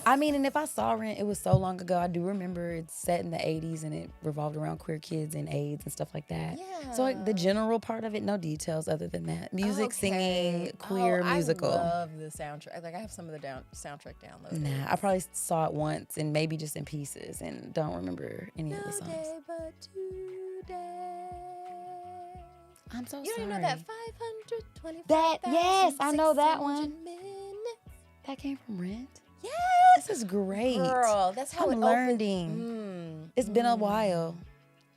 I mean, and if I saw Rent, it was so long ago. I do remember it's set in the 80s and it revolved around queer kids and AIDS and stuff like that.
Yeah.
So like the general part of it, no details other than that. Music, singing, queer musical.
I love the soundtrack. Like I have some of the soundtrack downloaded.
Nah, I probably saw it once and maybe just in pieces and don't remember any of the
No
songs.
day but today.
I'm so
You
sorry.
don't even know that 525.
That- yes, I know that one.
Minutes.
That came from Rent?
Yes.
This is great.
Girl, that's how
I'm
it
learning.
opened.
It's been a while.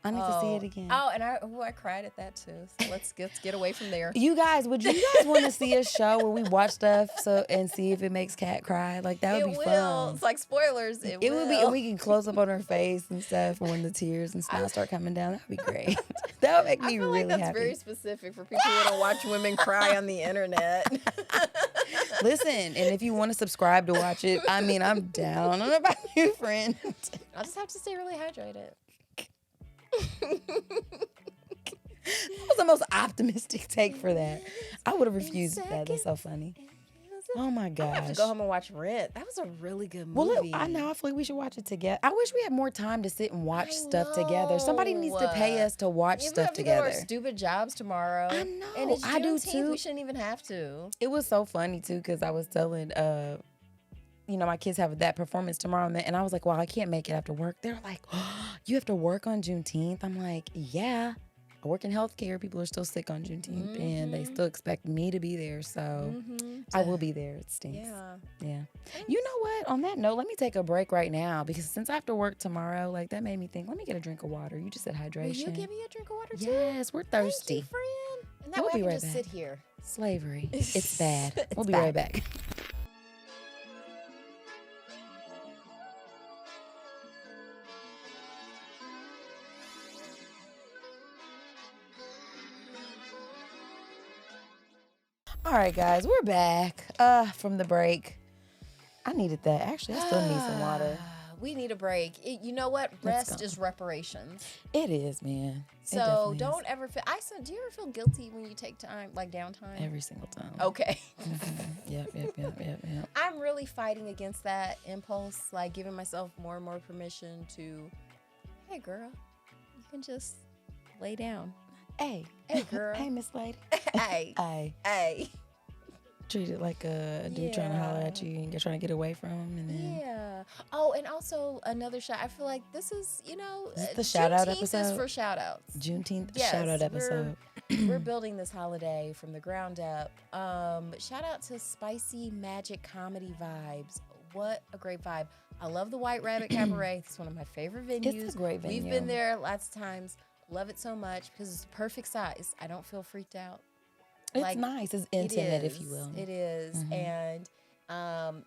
I need to see it again.
Oh, and I cried at that too. So let's get away from there.
You guys, would you guys want to see a show where we watch stuff and see if it makes Kat cry? Like that would
It
be
will.
fun.
It's like spoilers. It
It would be,
will.
and we can close up on her face and stuff when the tears and smiles start coming down. That'd be great. That would make
I
me
feel
really
like that's
happy.
very specific for people who don't watch women cry on the internet.
Listen, and if you want to subscribe to watch it, I mean, I'm down. I don't know about you, friend.
I'll just have to stay really hydrated.
That was the most optimistic take for that. I would have refused that. That's so funny. Oh my
I have to
gosh.
go home and watch Rent. That was a really good
Well,
movie.
look, I know. I feel like we should watch it together. I wish we had more time to sit and watch
I
stuff together. Somebody needs to pay us to watch
Yeah, we
stuff
have to go to
together.
our stupid jobs tomorrow.
I know.
And it's
I do
Juneteenth.
too.
We shouldn't even have to.
It was so funny too because I was telling, my kids have that performance tomorrow, and I was like, "Well, I can't make it after work." They're like, oh, "You have to work on Juneteenth?" I'm like, "Yeah, I work in healthcare. People are still sick on Juneteenth, and they still expect me to be there. So I will be there. It stinks. Yeah. You know what? On that note, let me take a break right now because since I have to work tomorrow, like that made me think. Let me get a drink of water. You just said hydration.
Will you give me a drink of water too?
Yes, we're thirsty.
Thank you, friend. And that
We'll
way
be
I can
right
just
back.
sit here.
Slavery. It's bad.
It's
We'll be
bad.
right back. All right, guys, we're back from the break. I needed that. Actually, I still need some water.
We need a break. You know what? Rest is reparations.
It is, man.
So don't ever feel. Do you ever feel guilty when you take time, like downtime?
Every single time.
Okay.
Yep.
I'm really fighting against that impulse, like giving myself more and more permission to, hey, girl, you can just lay down.
Hey,
girl.
Hey, Miss Lady.
Hey.
Treat it like a dude trying to holler at you and you're trying to get away from him. And then
Yeah. Oh, and also another shout. I feel like this is,
Is the shout out
Juneteenth
episode?
is for shout outs.
Juneteenth
Yes,
shout out episode.
We're building this holiday from the ground up. Shout out to Spicy Magic Comedy Vibes. What a great vibe. I love the White Rabbit Cabaret. It's one of my favorite venues.
It's a great venue.
We've been there lots of times. Love it so much because it's the perfect size. I don't feel freaked out.
It's nice. It's intimate, if you will.
It is. And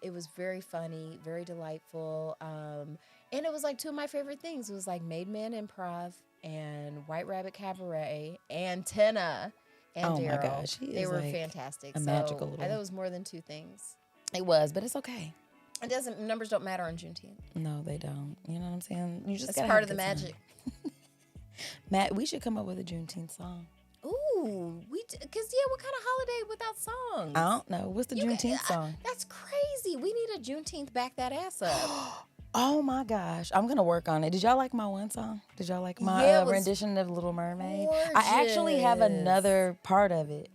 it was very funny, very delightful. And it was like two of my favorite things. It was like Man Improv and White Rabbit Cabaret and Tennah and
Oh my
Daryl.
gosh,
they were fantastic.
a magical little-
I thought it was more than two things.
It was, but it's okay.
Numbers don't matter on Juneteenth.
No, they don't. You know what I'm saying? You just
That's
gotta
part
have
of the
a good time.
magic.
Matt, we should come up with a Juneteenth song.
Ooh, because what kind of holiday without songs?
I don't know. What's the Juneteenth song?
That's crazy. We need a Juneteenth back that ass up.
Oh my gosh, I'm gonna work on it. Did y'all like my one song? Did y'all like my
Yeah, it was
rendition of Little Mermaid? I actually have another part of it.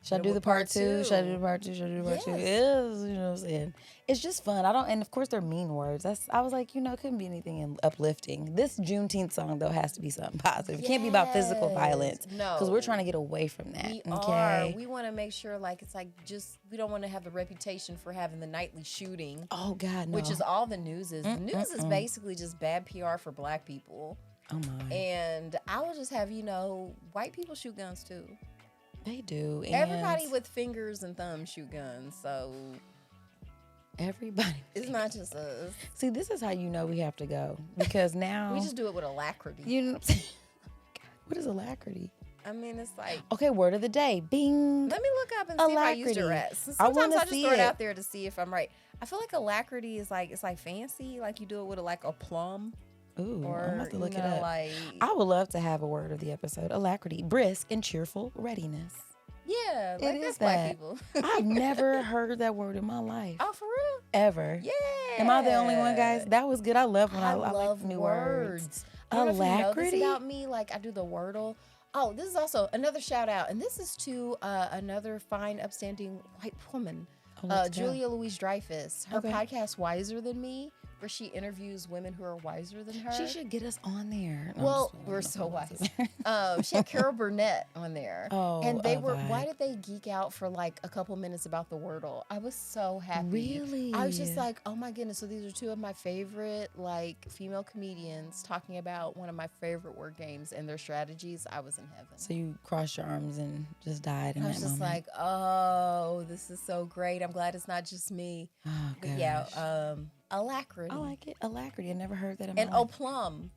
Should I do the part two? Should I do the part two? Should I do the part two? It is, you know what I'm saying? It's just fun. And of course they're mean words. I was like, it couldn't be anything uplifting. This Juneteenth song though has to be something positive. It can't be about physical violence.
No.
Because we're trying to get away from that.
We
okay.
are. We want to make sure, we don't want to have the reputation for having the nightly shooting.
Oh God, no.
Which is all the news is. The news is basically just bad PR for black people.
Oh my.
And I will just have, white people shoot guns too.
They do. And
Everybody with fingers and thumbs shoot guns. So
everybody.
it's not just us.
See, this is how you know we have to go. Because now
We just do it with alacrity.
you know what I'm saying? What is Alacrity?
I mean, it's like,
Okay, word of the day. Bing.
let me look up and see if I used it
Alacrity.
right.
I
Sometimes
wanna
I just
see
throw it
it.
out there to see if I'm right. I feel like alacrity is like, it's like fancy. Like you do it with a plum.
Ooh,
Or,
I'm about to look
you
it
know,
up.
like,
I would love to have a word of the episode. Alacrity, brisk, and cheerful readiness.
yeah, like
It
that's
is
black
that.
people.
I've never heard that word in my life.
Oh, for real?
Ever.
Yeah.
Am I the only one, guys? That was good. I love when I
love
like new
words.
words.
I don't know if you know this
Alacrity?
about me. Like I do the Wordle. Oh, this is also another shout out, and this is to another fine, upstanding white woman,
Oh, let's go.
Julia Louise Dreyfus. Her
Okay.
podcast, Wiser Than Me, where she interviews women who are wiser than her.
She should get us on there. No, I'm
Well,
just-
we're
no,
so
no,
wise. She had Carol Burnett on there.
Oh,
and they
a
were.
vibe.
Why did they geek out for like a couple minutes about the Wordle? I was so happy.
Really?
I was just like, oh my goodness. So these are two of my favorite like female comedians talking about one of my favorite word games and their strategies. I was in heaven.
So you crossed your arms and just died in
I
that
was just
moment.
like, oh, this is so great. I'm glad it's not just me.
Oh,
But
gosh.
yeah, alacrity.
I like it. Alacrity. I never heard that in
And
my life.
plum.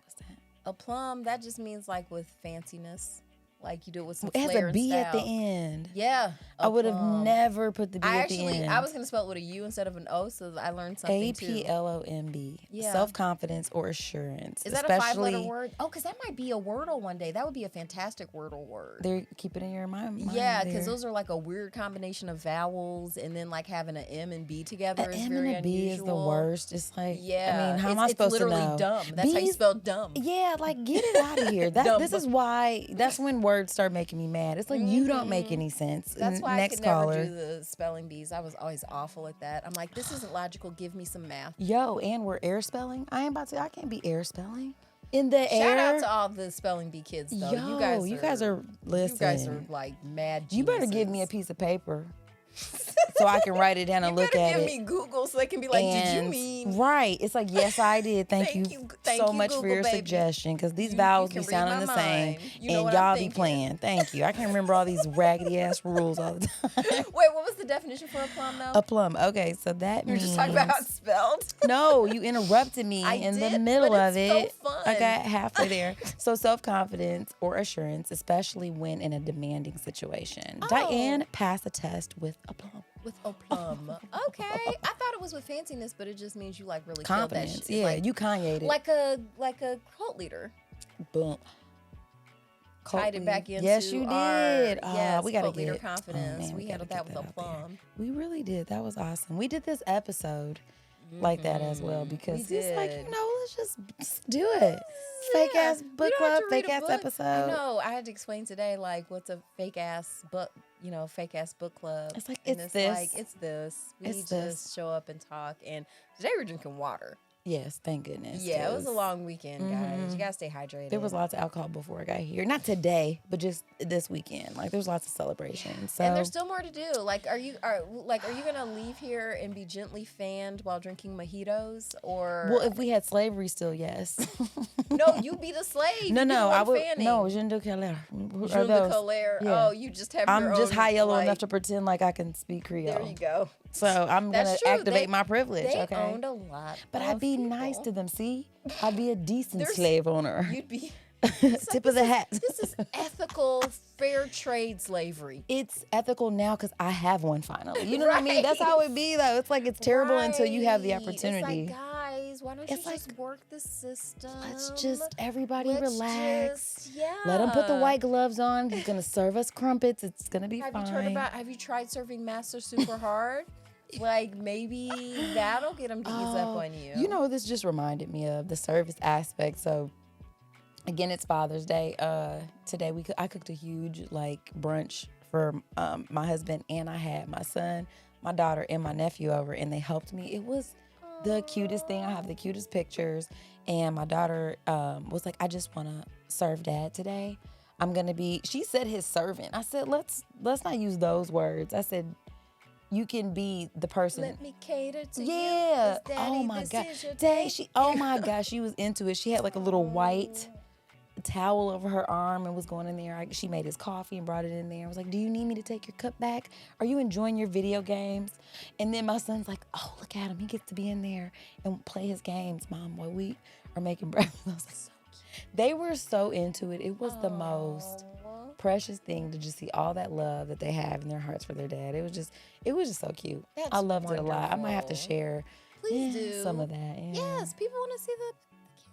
What's that?
A plum, that just means like with fanciness. Like you do it with some
It has
flair
a
and
B at the
style.
end.
Yeah.
I would have
plum.
never put the B
I
at the end.
was going to spell it with a U instead of an O, so I learned something too.
APLOMB.
Yeah.
Self-confidence or assurance.
Is that a 5-letter
Especially-
word? Oh, because that might be a Wordle one day. That would be a fantastic Wordle word.
There, keep it in your mind.
Yeah, because
there.
those are like a weird combination of vowels, and then like having an M and B together
An
is
M
very
and a B
unusual.
is the worst. It's like,
Yeah,
I mean, how am I
it's
supposed to
literally
know?
dumb. That's how you
B's-
spell dumb.
Yeah, like get it out of here.
Dumb.
This is why. That's when words start making me mad. It's like you don't make any sense.
That's why
Next
I could
caller.
never do the spelling bees. I was always awful at that. I'm like, this isn't logical. Give me some math.
Yo, and we're air spelling. I can't be air spelling in the air.
Shout out to all the spelling bee kids, though.
Yo,
you guys are
listen.
You guys are like mad.
You better give
geniuses.
me a piece of paper. so I can write it down and look at
give
it.
me Google so they can be like, did you
And-
mean?
Right. It's like, yes, I did. Thank you
Thank
so
you,
much for
Google,
your
baby.
suggestion, because these
You
vowels
can
be
read
sounding
my
the same,
mind. You know
and
what I'm
y'all be
thinking.
playing. Thank you. I can't remember all these raggedy ass rules all the time.
Wait, what was the definition for a plum though?
A plum. Okay, so that
You're
means
just talking about how it's spelled.
no, you interrupted me
I
in the
did,
middle
but
of
it's
it.
so fun.
I got halfway there. So self-confidence or assurance, especially when in a demanding situation.
Oh.
Diane passed the test with a plum.
With a plum. Okay. I thought it was with fanciness, but it just means you like really killed that
Confidence.
shit.
Yeah,
Like,
you Kanye'd it.
like a cult leader.
Boom.
Tied it back into
Yes, you
our,
did.
yes,
we gotta
cult leader
get
confidence.
man,
we
gotta
handled
get
that with a
out there.
plum.
We really did. That was awesome. We did this episode like that as well because
We
it's like,
did.
let's just do it. Fake ass book
You don't have
club,
to read
fake
a
ass
book.
episode.
I know. I had to explain today, like, what's a fake ass book, fake ass book club.
It's like,
And
it's this.
like, it's this. We
It's
just
this.
show up and talk. And today we're drinking water.
Yes, thank goodness.
Yeah, it was a
'cause
long weekend, guys. You gotta stay hydrated.
There was lots of alcohol before I got here. Not today, but just this weekend. Like, there's lots of celebrations. So
And there's still more to do. Like, are you gonna leave here and be gently fanned while drinking mojitos, or
well, if we had slavery still, yes.
no, you be the slave.
no,
You be
no,
the
I
one
would.
fanning.
No, je ne sais quelle. Who are
June de
those?
colère.
Yeah.
Oh, you just have.
I'm
your
just
own,
high yellow
like,
enough to pretend like I can speak Creole.
There you go.
So I'm gonna
That's true.
activate
They-
my privilege.
They
okay.
owned a lot.
But
of
I'd be
people.
nice to them. See, I'd be a decent
There's-
slave owner.
You'd be.
Tip of the hat.
This is ethical, fair trade slavery.
It's ethical now because I have one finally. You know what I mean? That's how it be though. It's like it's terrible until you have the
Right.
opportunity.
It's like, guys, why don't
It's
you
like,
just work the system?
Let's just everybody
Let's
relax.
just- yeah.
Let him put the white gloves on. He's gonna serve us crumpets. It's gonna be
Have
fine.
Have you tried serving Master super hard? Like, maybe that'll get him to ease up on you.
You know, this just reminded me of the service aspect. So, again, it's Father's Day. Today I cooked a huge brunch for my husband, and I had my son, my daughter, and my nephew over, and they helped me. It was the cutest thing. I have the cutest pictures, and my daughter was like, "I just want to serve Dad today. I'm gonna be." She said his servant. I said, "Let's not use those words." I said, "You can be the person."
Let me cater to you.
Yeah.
'cause Daddy,
Oh my
this
God.
is your
Dang,
day.
oh my gosh, she was into it. She had like a little white towel over her arm and was going in there. She made his coffee and brought it in there. I was like, "Do you need me to take your cup back? Are you enjoying your video games?" And then my son's like, "Oh, look at him. He gets to be in there and play his games, Mom, while we are making breakfast." I was like, so cute. They were so into it. It was the most precious thing to just see all that love that they have in their hearts for their dad. It was just so cute.
That's
I loved it a lot. I might have to
wonderful.
share
Please do.
some of that. Yeah.
Yes, people want to see the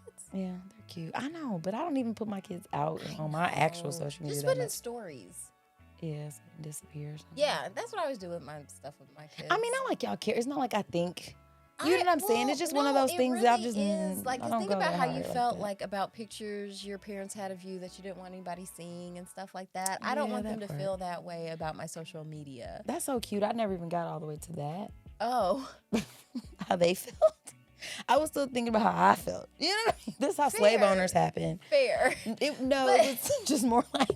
kids.
Yeah, they're cute. I know, but I don't even put my kids out on my actual social media.
Just
that
put in
much.
stories.
Yeah, so it disappears.
Yeah, that's what I always do with my stuff with my kids.
I mean, not like y'all care. It's not like I think. You know what I'm saying? It's just one of those
it
things that I've
really
just
is. Like,
I
'cause
don't
think
go
about
that
how you
hard
felt
that.
like about pictures your parents had of you that you didn't want anybody seeing and stuff like that. I don't
Yeah,
want them
that
to
part.
feel that way about my social media.
That's so cute. I never even got all the way to that.
Oh,
How they felt. I was still thinking about how I felt. You know what I mean? This is how slave
Fair.
owners happen.
fair.
It
But-
was just more like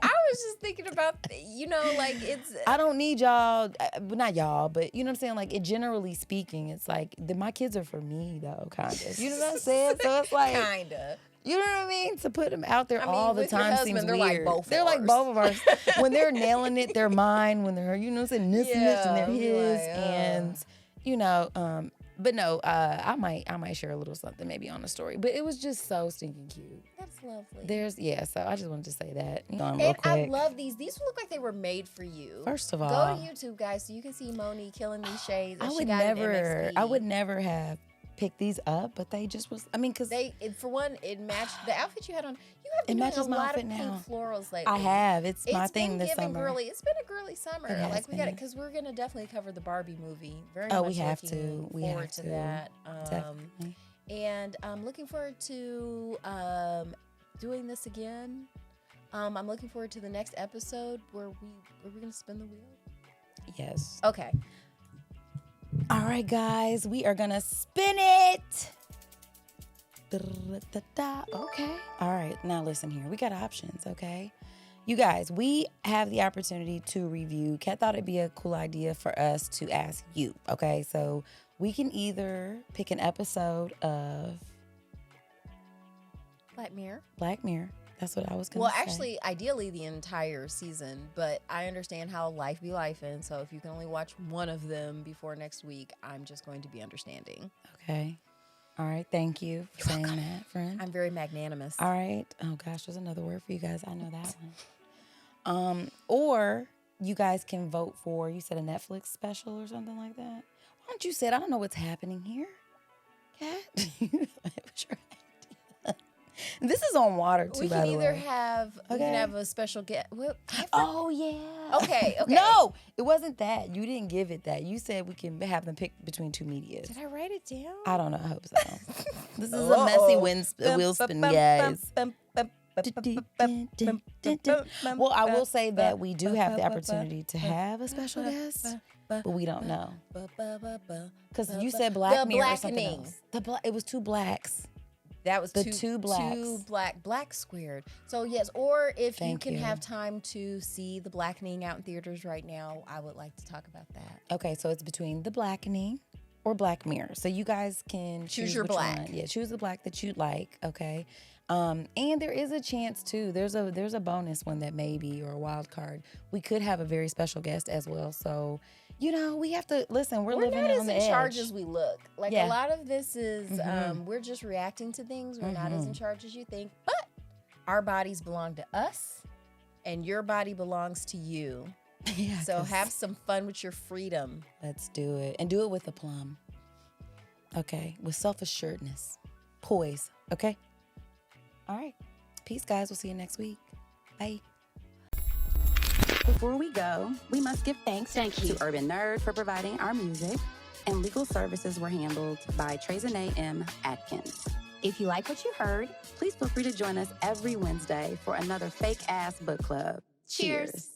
I was just thinking about, like it's.
I don't need y'all, but not y'all, but you know what I'm saying? Like, generally speaking, it's like my kids are for me, though, kind of. You know what I'm saying? So it's like,
Kinda.
you know what I mean? To put them out there
I mean,
all the
with your
time
husband,
seems
they're like
weird.
both
They're like
ours.
both of ours. When they're nailing it, they're mine. When they're, you know what I'm saying, this and they're
Yeah,
his.
like,
And, you know, but no, I might share a little something maybe on the story. But it was just so stinking cute.
That's lovely.
So I just wanted to say that. Real
And I
quick.
love these. These look like they were made for you.
First of
Go
all,
to YouTube, guys, so you can see Moni killing these shades.
I
that she
would
got in
never
MXD.
have picked these up, but they just was, I mean, because
For one, it matched the outfit you had on. You have been
It
doing
matches
a
my
lot
outfit
of
now.
pink florals lately.
I have. It's my
It's
thing
been
this
giving
summer.
girly. It's been a girly summer.
It has
Like we got it
been.
because we're gonna definitely cover the Barbie movie. Very
Oh,
much
we have
looking
to. We
forward
have
to
to.
that.
Definitely.
And I'm looking forward to doing this again. I'm looking forward to the next episode where we're gonna spin the wheel.
Yes.
Okay.
All right, guys, we are gonna spin it. Okay. All right, now listen here. We got options, okay? You guys, we have the opportunity to review. Kat thought it'd be a cool idea for us to ask you, okay? So we can either pick an episode of
Black Mirror.
Black Mirror. That's what I was going to
Well,
say.
actually, ideally the entire season, but I understand how life be lifing. So if you can only watch one of them before next week, I'm just going to be understanding.
Okay. All right. Thank you for saying that, friend.
I'm very magnanimous.
All right. Oh, gosh, there's another word for you guys. I know that one. Or you guys can vote for, you said a Netflix special or something like that. Why don't you say it? I don't know what's happening here. Kat? What's your idea? This is on water, too,
We
by
can
the
either
way.
have we
Okay.
can have a special guest.
Oh, yeah.
Okay.
No, it wasn't that. You didn't give it that. You said we can have them pick between two medias.
Did I write it down?
I don't know. I hope so. This is a messy wheel spin, guys. Well, I will say that we do have the opportunity to have a special guest, but we don't know. Because you said Black Mirror or something else. It was two blacks.
That was
The
two
two blacks.
Two black squared. So yes, or if you
Thank
can
you.
have time to see The Blackening out in theaters right now, I would like to talk about that.
Okay, so it's between The Blackening or Black Mirror. So you guys can choose
your
which
black.
one. Yeah, choose the black that you'd like. Okay, and there is a chance too. There's a bonus one that maybe or a wild card. We could have a very special guest as well. So we have to listen. We're living
not
on
as
the
in
edge.
charge as we look. Like
Yeah.
a lot of this is we're just reacting to things. We're not as in charge as you think. But our bodies belong to us, and your body belongs to you.
Yeah,
So
'cause-
have some fun with your freedom.
Let's do it. And do it with aplomb. Okay. With self-assuredness. Poise. Okay? All right. Peace, guys. We'll see you next week. Bye.
Before we go, we must give thanks to Urban Nerd for providing our music, and legal services were handled by Trezanae M. Atkins. If you like what you heard, please feel free to join us every Wednesday for another fake-ass book club. Cheers.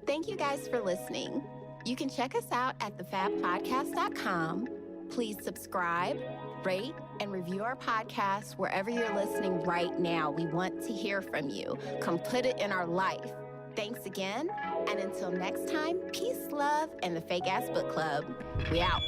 Thank you guys for listening. You can check us out at thefabpodcast.com. Please subscribe, rate, and review our podcast wherever you're listening right now. We want to hear from you. Come put it in our life. Thanks again, and until next time, peace, love, and the Fake Ass Book Club. We out.